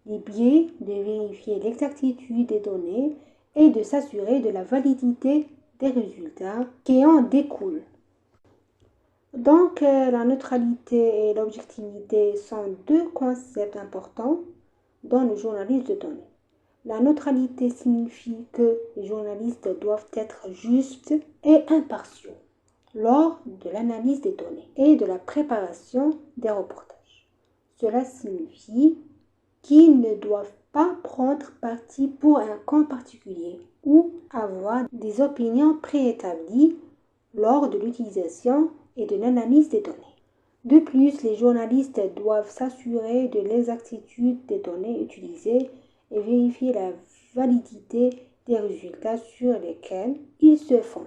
[SPEAKER 1] les biais, de vérifier l'exactitude des données et de s'assurer de la validité des résultats qui en découlent. Donc, la neutralité et l'objectivité sont deux concepts importants dans le journalisme de données. La neutralité signifie que les journalistes doivent être justes et impartiaux lors de l'analyse des données et de la préparation des reportages. Cela signifie qu'ils ne doivent pas prendre parti pour un camp particulier ou avoir des opinions préétablies lors de l'utilisation et de l'analyse des données. De plus, les journalistes doivent s'assurer de l'exactitude des données utilisées et vérifier la validité des résultats sur lesquels ils se fondent.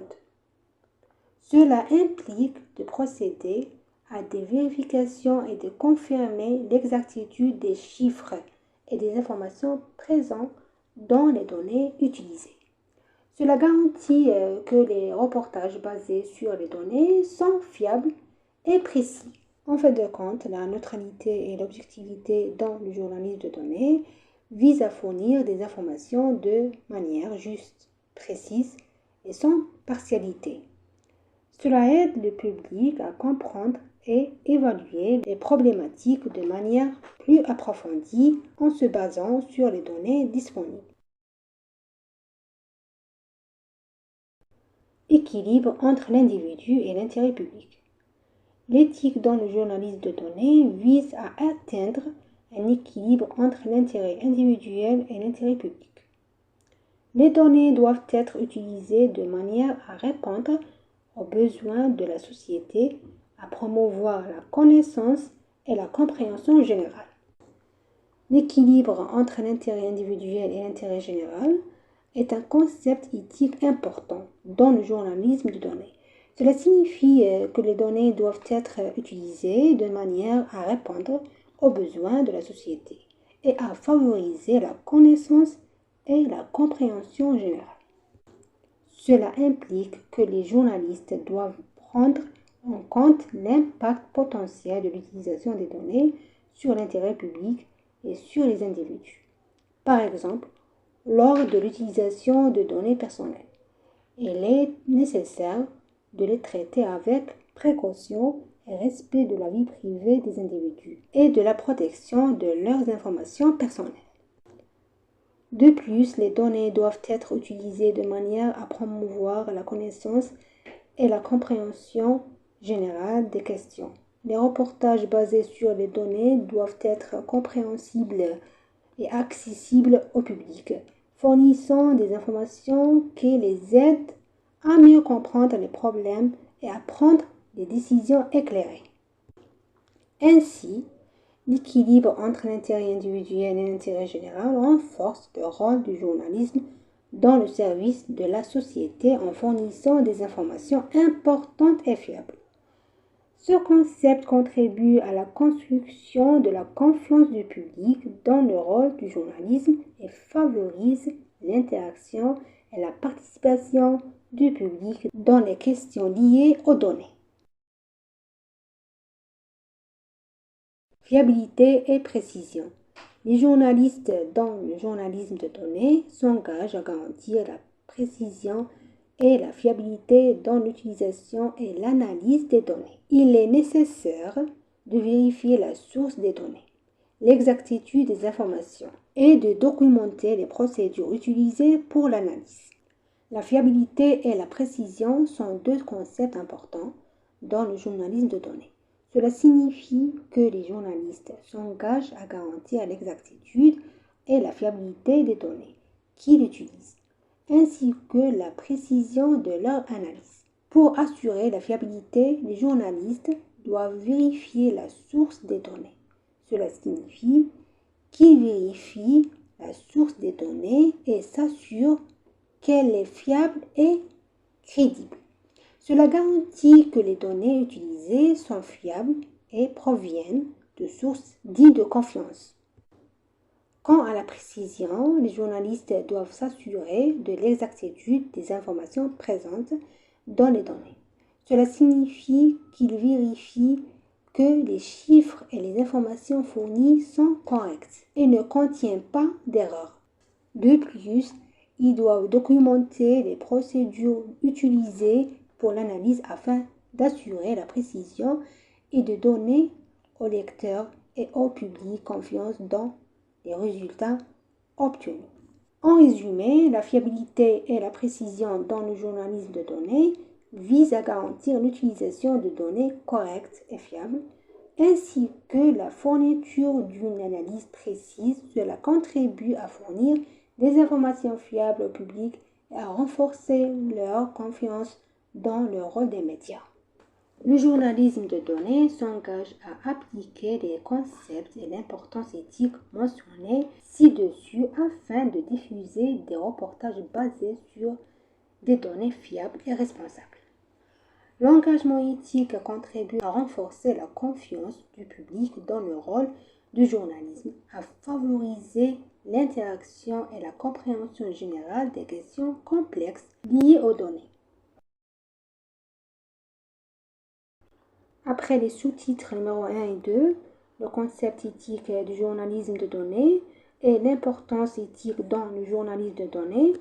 [SPEAKER 1] Cela implique de procéder à des vérifications et de confirmer l'exactitude des chiffres et des informations présentes dans les données utilisées. Cela garantit que les reportages basés sur les données sont fiables et précis. En fait de compte, la neutralité et l'objectivité dans le journalisme de données visent à fournir des informations de manière juste, précise et sans partialité. Cela aide le public à comprendre et évaluer les problématiques de manière plus approfondie en se basant sur les données disponibles. Équilibre entre l'individu et l'intérêt public. L'éthique dans le journalisme de données vise à atteindre un équilibre entre l'intérêt individuel et l'intérêt public. Les données doivent être utilisées de manière à répondre aux besoins de la société, à promouvoir la connaissance et la compréhension générale. L'équilibre entre l'intérêt individuel et l'intérêt général est un concept éthique important dans le journalisme de données. Cela signifie que les données doivent être utilisées de manière à répondre aux besoins de la société et à favoriser la connaissance et la compréhension générale. Cela implique que les journalistes doivent prendre en compte l'impact potentiel de l'utilisation des données sur l'intérêt public et sur les individus. Par exemple, lors de l'utilisation de données personnelles, il est nécessaire de les traiter avec précaution et respect de la vie privée des individus et de la protection de leurs informations personnelles. De plus, les données doivent être utilisées de manière à promouvoir la connaissance et la compréhension générale des questions. Les reportages basés sur les données doivent être compréhensibles et accessibles au public, fournissant des informations qui les aident à mieux comprendre les problèmes et à prendre des décisions éclairées. Ainsi, l'équilibre entre l'intérêt individuel et l'intérêt général renforce le rôle du journalisme dans le service de la société en fournissant des informations importantes et fiables. Ce concept contribue à la construction de la confiance du public dans le rôle du journalisme et favorise l'interaction et la participation du public dans les questions liées aux données. Fiabilité et précision. Les journalistes dans le journalisme de données s'engagent à garantir la précision et la fiabilité dans l'utilisation et l'analyse des données. Il est nécessaire de vérifier la source des données, l'exactitude des informations et de documenter les procédures utilisées pour l'analyse. La fiabilité et la précision sont deux concepts importants dans le journalisme de données. Cela signifie que les journalistes s'engagent à garantir l'exactitude et la fiabilité des données qu'ils utilisent, ainsi que la précision de leur analyse. Pour assurer la fiabilité, les journalistes doivent vérifier la source des données. Cela signifie qu'ils vérifient la source des données et s'assurent qu'elle est fiable et crédible. Cela garantit que les données utilisées sont fiables et proviennent de sources dignes de confiance. Quant à la précision, les journalistes doivent s'assurer de l'exactitude des informations présentes dans les données. Cela signifie qu'ils vérifient que les chiffres et les informations fournies sont corrects et ne contiennent pas d'erreurs. De plus, ils doivent documenter les procédures utilisées pour l'analyse afin d'assurer la précision et de donner aux lecteurs et au public confiance dans les résultats obtenus. En résumé, la fiabilité et la précision dans le journalisme de données visent à garantir l'utilisation de données correctes et fiables, ainsi que la fourniture d'une analyse précise. Cela contribue à fournir des informations fiables au public et à renforcer leur confiance dans le rôle des médias. Le journalisme de données s'engage à appliquer les concepts et l'importance éthique mentionnés ci-dessus afin de diffuser des reportages basés sur des données fiables et responsables. L'engagement éthique contribue à renforcer la confiance du public dans le rôle du journalisme, à favoriser l'interaction et la compréhension générale des questions complexes liées aux données. Après les sous-titres numéro 1 et 2, le concept éthique du journalisme de données et l'importance éthique dans le journalisme de données,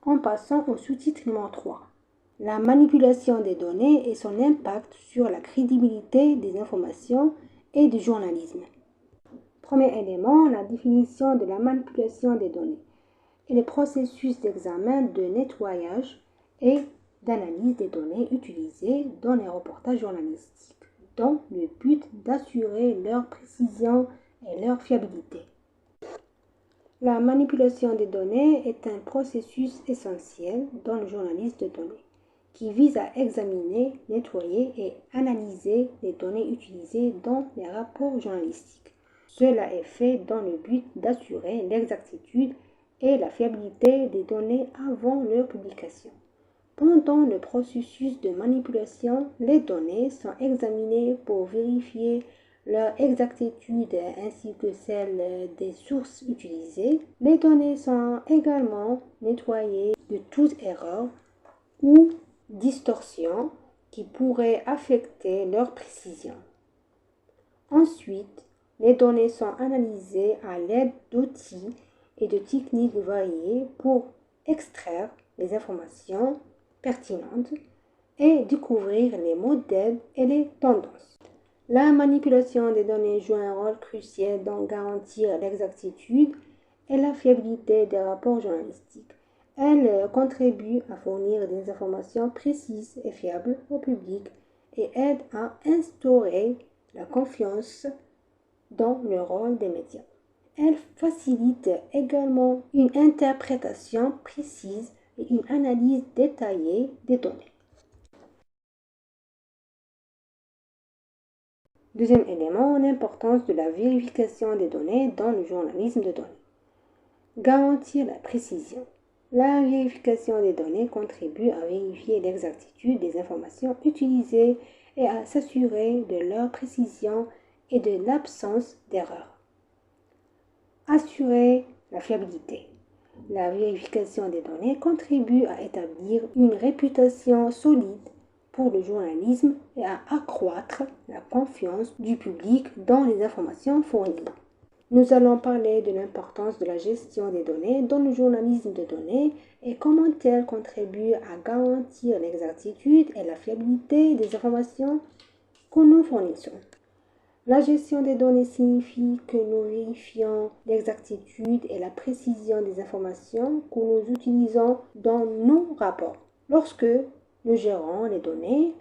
[SPEAKER 1] en passant au sous-titre numéro 3, la manipulation des données et son impact sur la crédibilité des informations et du journalisme. Premier élément, la définition de la manipulation des données et le processus d'examen, de nettoyage et d'analyse des données utilisées dans les reportages journalistiques, dans le but d'assurer leur précision et leur fiabilité. La manipulation des données est un processus essentiel dans le journalisme de données, qui vise à examiner, nettoyer et analyser les données utilisées dans les rapports journalistiques. Cela est fait dans le but d'assurer l'exactitude et la fiabilité des données avant leur publication. Pendant le processus de manipulation, les données sont examinées pour vérifier leur exactitude ainsi que celle des sources utilisées. Les données sont également nettoyées de toute erreur ou distorsion qui pourrait affecter leur précision. Ensuite, les données sont analysées à l'aide d'outils et de techniques variées pour extraire les informations pertinentes et découvrir les modèles et les tendances. La manipulation des données joue un rôle crucial dans garantir l'exactitude et la fiabilité des rapports journalistiques. Elle contribue à fournir des informations précises et fiables au public et aide à instaurer la confiance dans le rôle des médias. Elle facilite également une interprétation précise et une analyse détaillée des données. Deuxième élément, l'importance de la vérification des données dans le journalisme de données. Garantir la précision. La vérification des données contribue à vérifier l'exactitude des informations utilisées et à s'assurer de leur précision et de l'absence d'erreurs. Assurer la fiabilité. La vérification des données contribue à établir une réputation solide pour le journalisme et à accroître la confiance du public dans les informations fournies. Nous allons parler de l'importance de la gestion des données dans le journalisme de données et comment elle contribue à garantir l'exactitude et la fiabilité des informations que nous fournissons. La gestion des données signifie que nous vérifions l'exactitude et la précision des informations que nous utilisons dans nos rapports. Lorsque nous gérons les données,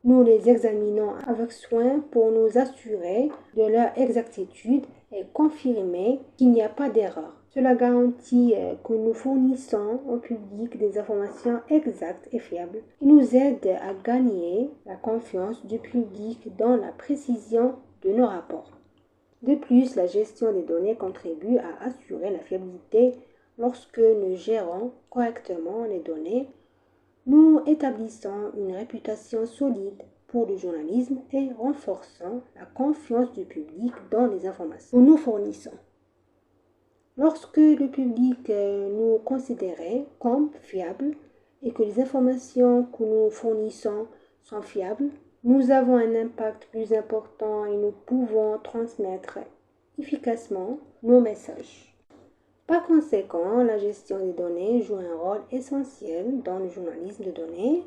[SPEAKER 1] nous les examinons avec soin pour nous assurer de leur exactitude et confirmer qu'il n'y a pas d'erreur. Cela garantit que nous fournissons au public des informations exactes et fiables et nous aide à gagner la confiance du public dans la précision de nos rapports. De plus, la gestion des données contribue à assurer la fiabilité lorsque nous gérons correctement les données. Nous établissons une réputation solide pour le journalisme et renforçons la confiance du public dans les informations que nous fournissons. Lorsque le public nous considère comme fiables et que les informations que nous fournissons sont fiables, nous avons un impact plus important et nous pouvons transmettre efficacement nos messages. Par conséquent, la gestion des données joue un rôle essentiel dans le journalisme de données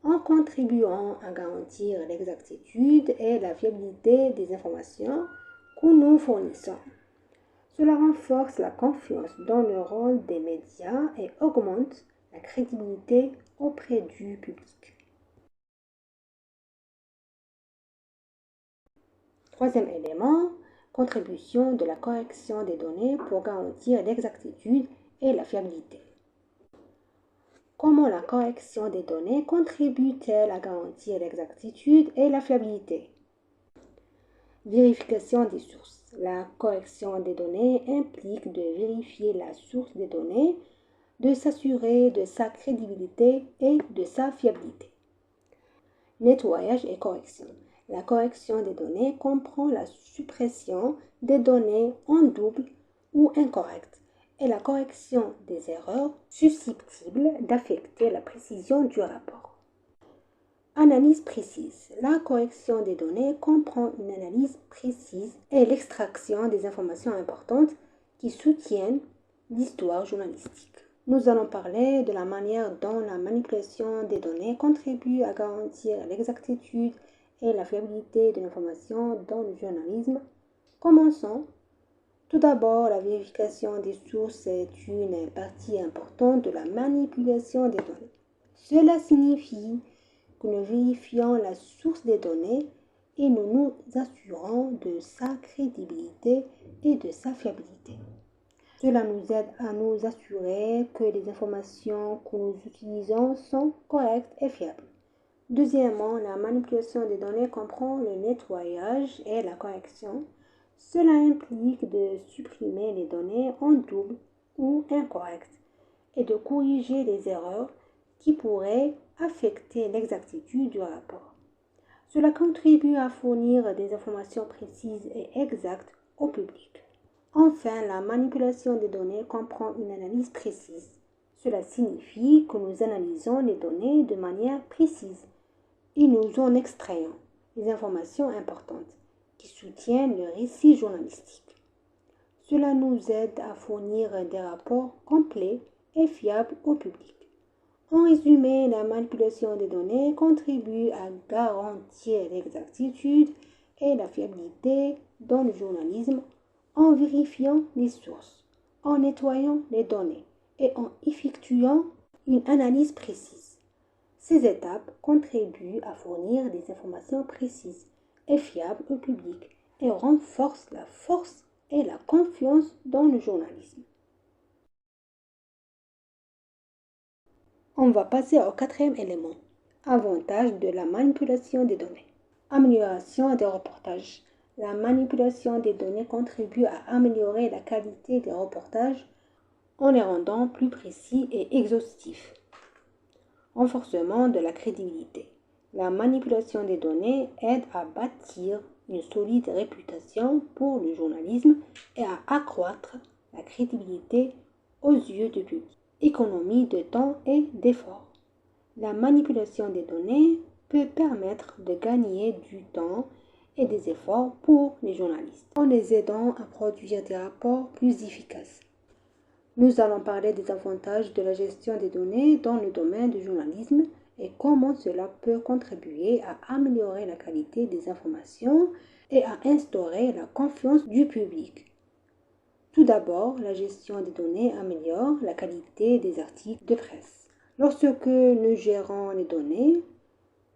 [SPEAKER 1] en contribuant à garantir l'exactitude et la fiabilité des informations que nous fournissons. Cela renforce la confiance dans le rôle des médias et augmente la crédibilité auprès du public. Troisième élément, contribution de la correction des données pour garantir l'exactitude et la fiabilité. Comment la correction des données contribue-t-elle à garantir l'exactitude et la fiabilité? Vérification des sources. La correction des données implique de vérifier la source des données, de s'assurer de sa crédibilité et de sa fiabilité. Nettoyage et correction. La correction des données comprend la suppression des données en double ou incorrectes et la correction des erreurs susceptibles d'affecter la précision du rapport. Analyse précise. La correction des données comprend une analyse précise et l'extraction des informations importantes qui soutiennent l'histoire journalistique. Nous allons parler de la manière dont la manipulation des données contribue à garantir l'exactitude et la fiabilité de l'information dans le journalisme. Commençons. Tout d'abord, la vérification des sources est une partie importante de la manipulation des données. Cela signifie que nous vérifions la source des données et nous nous assurons de sa crédibilité et de sa fiabilité. Cela nous aide à nous assurer que les informations que nous utilisons sont correctes et fiables. Deuxièmement, la manipulation des données comprend le nettoyage et la correction. Cela implique de supprimer les données en double ou incorrectes et de corriger les erreurs qui pourraient affecter l'exactitude du rapport. Cela contribue à fournir des informations précises et exactes au public. Enfin, la manipulation des données comprend une analyse précise. Cela signifie que nous analysons les données de manière précise et nous en extrayons les informations importantes qui soutiennent le récit journalistique. Cela nous aide à fournir des rapports complets et fiables au public. En résumé, la manipulation des données contribue à garantir l'exactitude et la fiabilité dans le journalisme en vérifiant les sources, en nettoyant les données et en effectuant une analyse précise. Ces étapes contribuent à fournir des informations précises et fiables au public et renforcent la force et la confiance dans le journalisme. On va passer au quatrième élément, avantage de la manipulation des données. Amélioration des reportages. La manipulation des données contribue à améliorer la qualité des reportages en les rendant plus précis et exhaustifs. Renforcement de la crédibilité. La manipulation des données aide à bâtir une solide réputation pour le journalisme et à accroître la crédibilité aux yeux du public. Économie de temps et d'efforts. La manipulation des données peut permettre de gagner du temps et des efforts pour les journalistes, en les aidant à produire des rapports plus efficaces. Nous allons parler des avantages de la gestion des données dans le domaine du journalisme et comment cela peut contribuer à améliorer la qualité des informations et à instaurer la confiance du public. Tout d'abord, la gestion des données améliore la qualité des articles de presse. Lorsque nous gérons les données,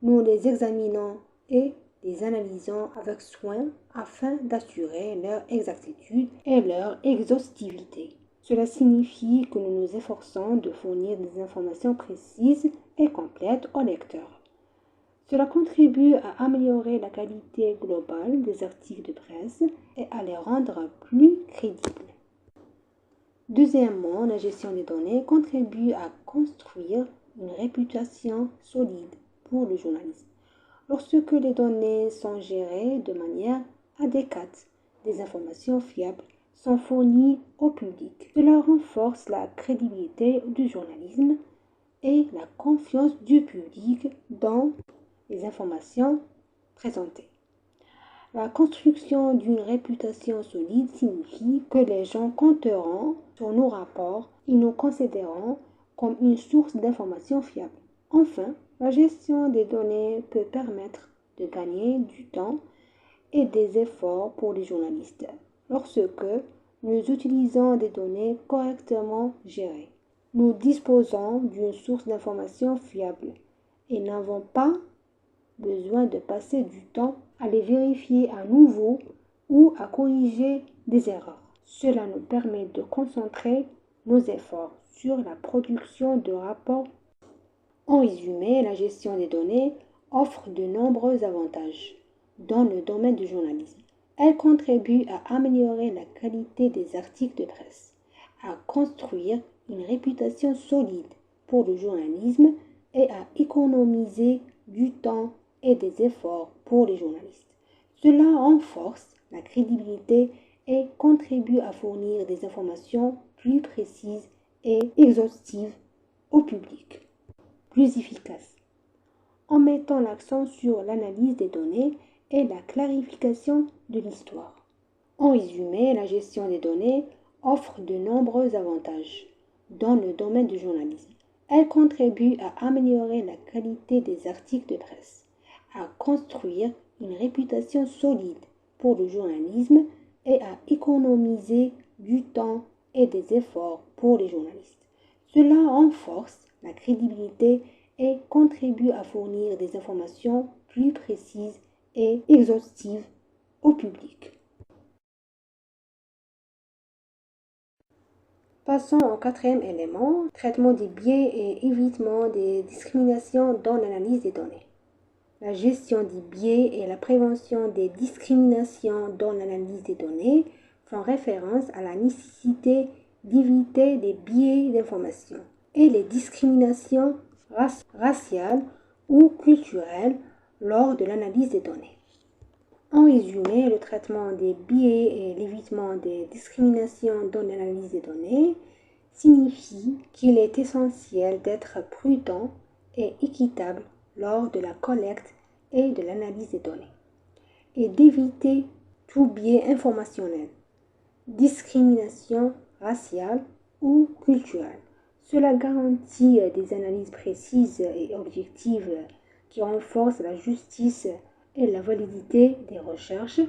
[SPEAKER 1] nous les examinons et les analysons avec soin afin d'assurer leur exactitude et leur exhaustivité. Cela signifie que nous nous efforçons de fournir des informations précises et complètes aux lecteurs. Cela contribue à améliorer la qualité globale des articles de presse et à les rendre plus crédibles. Deuxièmement, la gestion des données contribue à construire une réputation solide pour le journalisme. Lorsque les données sont gérées de manière adéquate, des informations fiables sont fournies au public. Cela renforce la crédibilité du journalisme et la confiance du public dans les informations présentées. La construction d'une réputation solide signifie que les gens compteront sur nos rapports et nous considéreront comme une source d'informations fiable. Enfin, la gestion des données peut permettre de gagner du temps et des efforts pour les journalistes lorsque nous utilisons des données correctement gérées. Nous disposons d'une source d'informations fiable et n'avons pas besoin de passer du temps à les vérifier à nouveau ou à corriger des erreurs. Cela nous permet de concentrer nos efforts sur la production de rapports. En résumé, la gestion des données offre de nombreux avantages dans le domaine du journalisme. Elle contribue à améliorer la qualité des articles de presse, à construire une réputation solide pour le journalisme et à économiser du temps et des efforts pour les journalistes. Cela renforce la crédibilité et contribue à fournir des informations plus précises et exhaustives au public. Plus efficace. En mettant l'accent sur l'analyse des données et la clarification de l'histoire. En résumé, la gestion des données offre de nombreux avantages dans le domaine du journalisme. Elle contribue à améliorer la qualité des articles de presse, à construire une réputation solide pour le journalisme et à économiser du temps et des efforts pour les journalistes. Cela renforce la crédibilité et contribue à fournir des informations plus précises et exhaustives au public. Passons au quatrième élément, traitement des biais et évitement des discriminations dans l'analyse des données. La gestion des biais et la prévention des discriminations dans l'analyse des données font référence à la nécessité d'éviter les biais d'information et les discriminations raciales ou culturelles lors de l'analyse des données. En résumé, le traitement des biais et l'évitement des discriminations dans l'analyse des données signifie qu'il est essentiel d'être prudent et équitable lors de la collecte et de l'analyse des données et d'éviter tout biais informationnel, discrimination raciale ou culturelle. Cela garantit des analyses précises et objectives qui renforcent la justice et la validité des recherches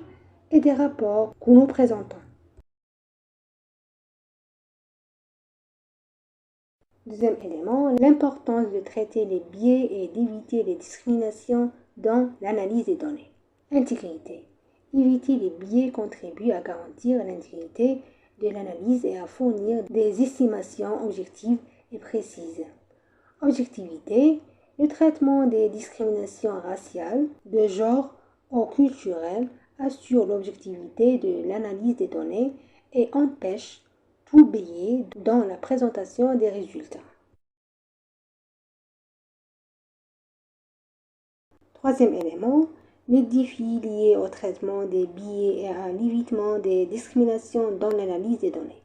[SPEAKER 1] et des rapports que nous présentons. Deuxième élément, l'importance de traiter les biais et d'éviter les discriminations dans l'analyse des données. Intégrité. Éviter les biais contribue à garantir l'intégrité de l'analyse et à fournir des estimations objectives et précises. Objectivité. Le traitement des discriminations raciales, de genre ou culturelles assure l'objectivité de l'analyse des données et empêche tout biais dans la présentation des résultats. Troisième élément, les défis liés au traitement des biais et à l'évitement des discriminations dans l'analyse des données.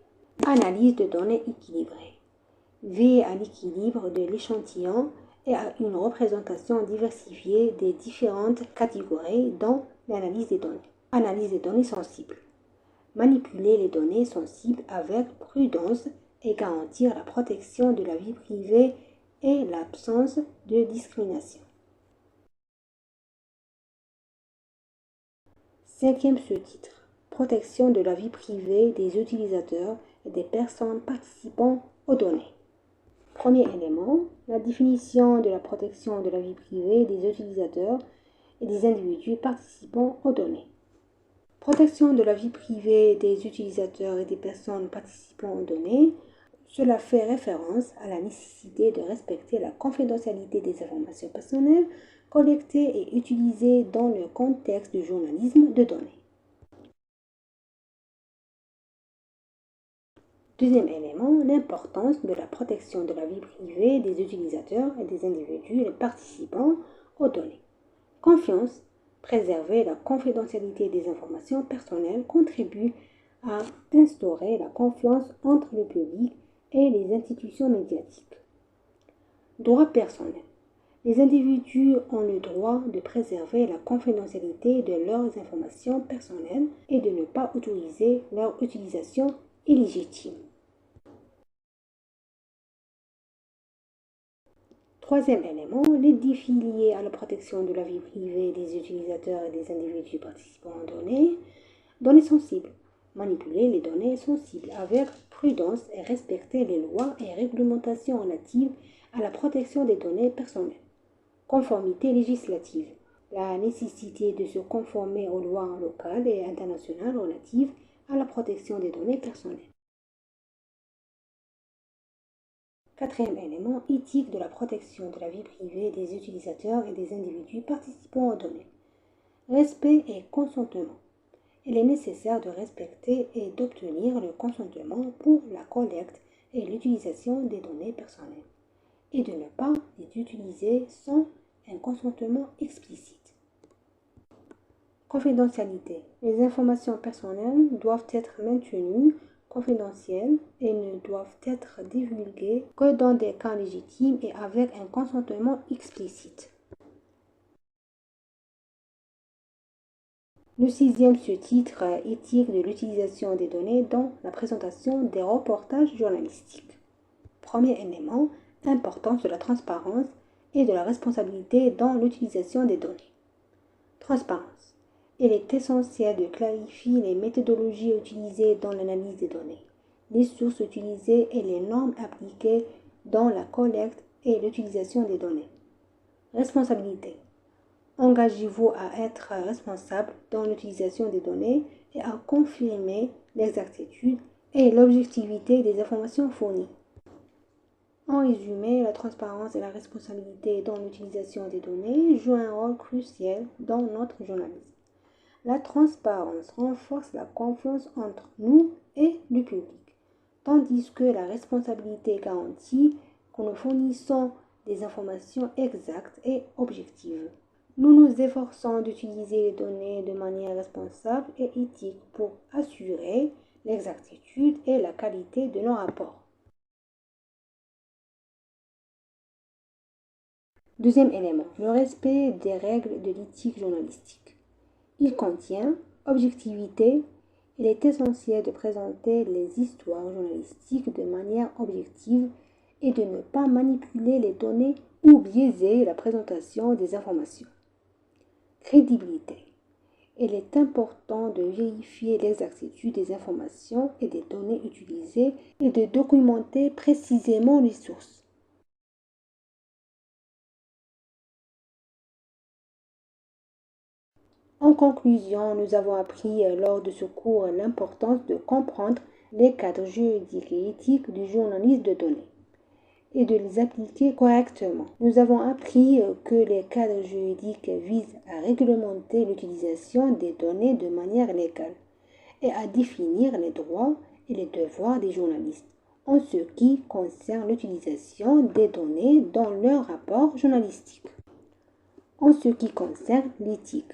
[SPEAKER 1] Analyse de données équilibrée. Veille à l'équilibre de l'échantillon et à une représentation diversifiée des différentes catégories dans l'analyse des données. Analyse des données sensibles. Manipuler les données sensibles avec prudence et garantir la protection de la vie privée et l'absence de discrimination. Cinquième sous-titre. Protection de la vie privée des utilisateurs et des personnes participant aux données. Premier élément, la définition de la protection de la vie privée des utilisateurs et des individus participant aux données. Protection de la vie privée des utilisateurs et des personnes participant aux données, cela fait référence à la nécessité de respecter la confidentialité des informations personnelles collectées et utilisées dans le contexte du journalisme de données. Deuxième élément, l'importance de la protection de la vie privée des utilisateurs et des individus et participants aux données. Confiance, préserver la confidentialité des informations personnelles contribue à instaurer la confiance entre le public et les institutions médiatiques. Droit personnel. Les individus ont le droit de préserver la confidentialité de leurs informations personnelles et de ne pas autoriser leur utilisation illégitime. Troisième élément, les défis liés à la protection de la vie privée des utilisateurs et des individus participants aux données. Données sensibles. Manipuler les données sensibles avec prudence et respecter les lois et réglementations relatives à la protection des données personnelles. Conformité législative. La nécessité de se conformer aux lois locales et internationales relatives à la protection des données personnelles. Quatrième élément, éthique de la protection de la vie privée des utilisateurs et des individus participant aux données. Respect et consentement. Il est nécessaire de respecter et d'obtenir le consentement pour la collecte et l'utilisation des données personnelles et de ne pas les utiliser sans un consentement explicite. Confidentialité. Les informations personnelles doivent être maintenues confidentielles et ne doivent être divulguées que dans des cas légitimes et avec un consentement explicite. Le sixième sous-titre, éthique de l'utilisation des données dans la présentation des reportages journalistiques. Premier élément, importance de la transparence et de la responsabilité dans l'utilisation des données. Transparence. Il est essentiel de clarifier les méthodologies utilisées dans l'analyse des données, les sources utilisées et les normes appliquées dans la collecte et l'utilisation des données. Responsabilité. Engagez-vous à être responsable dans l'utilisation des données et à confirmer l'exactitude et l'objectivité des informations fournies. En résumé, la transparence et la responsabilité dans l'utilisation des données jouent un rôle crucial dans notre journalisme. La transparence renforce la confiance entre nous et le public, tandis que la responsabilité garantit que nous fournissons des informations exactes et objectives. Nous nous efforçons d'utiliser les données de manière responsable et éthique pour assurer l'exactitude et la qualité de nos rapports. Deuxième élément, le respect des règles de l'éthique journalistique. Il contient objectivité. Il est essentiel de présenter les histoires journalistiques de manière objective et de ne pas manipuler les données ou biaiser la présentation des informations. Crédibilité. Il est important de vérifier l'exactitude des informations et des données utilisées et de documenter précisément les sources. En conclusion, nous avons appris lors de ce cours l'importance de comprendre les cadres juridiques et éthiques du journalisme de données et de les appliquer correctement. Nous avons appris que les cadres juridiques visent à réglementer l'utilisation des données de manière légale et à définir les droits et les devoirs des journalistes en ce qui concerne l'utilisation des données dans leurs rapports journalistiques. En ce qui concerne l'éthique,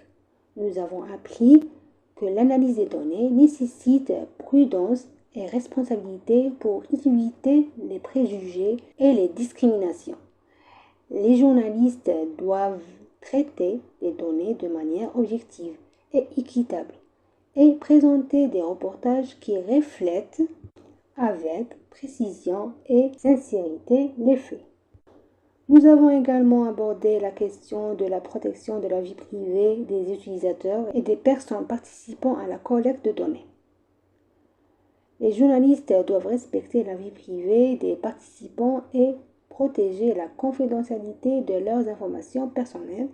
[SPEAKER 1] nous avons appris que l'analyse des données nécessite prudence et responsabilité pour éviter les préjugés et les discriminations. Les journalistes doivent traiter les données de manière objective et équitable et présenter des reportages qui reflètent avec précision et sincérité les faits. Nous avons également abordé la question de la protection de la vie privée des utilisateurs et des personnes participant à la collecte de données. Les journalistes doivent respecter la vie privée des participants et protéger la confidentialité de leurs informations personnelles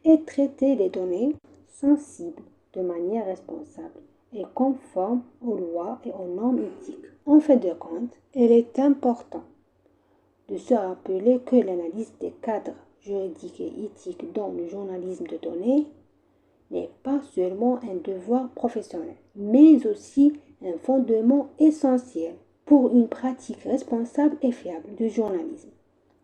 [SPEAKER 1] et traiter les données sensibles de manière responsable et conforme aux lois et aux normes éthiques. En fait de compte, il est important de se rappeler que l'analyse des cadres juridiques et éthiques dans le journalisme de données n'est pas seulement un devoir professionnel, mais aussi un fondement essentiel pour une pratique responsable et fiable du journalisme.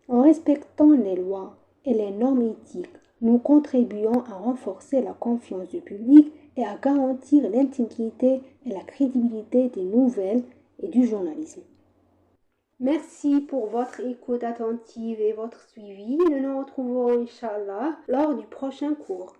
[SPEAKER 1] En respectant les lois et les normes éthiques, nous contribuons à renforcer la confiance du public et à garantir l'intégrité et la crédibilité des nouvelles et du journalisme. Merci pour votre écoute attentive et votre suivi. Nous nous retrouvons, Inch'Allah, lors du prochain cours.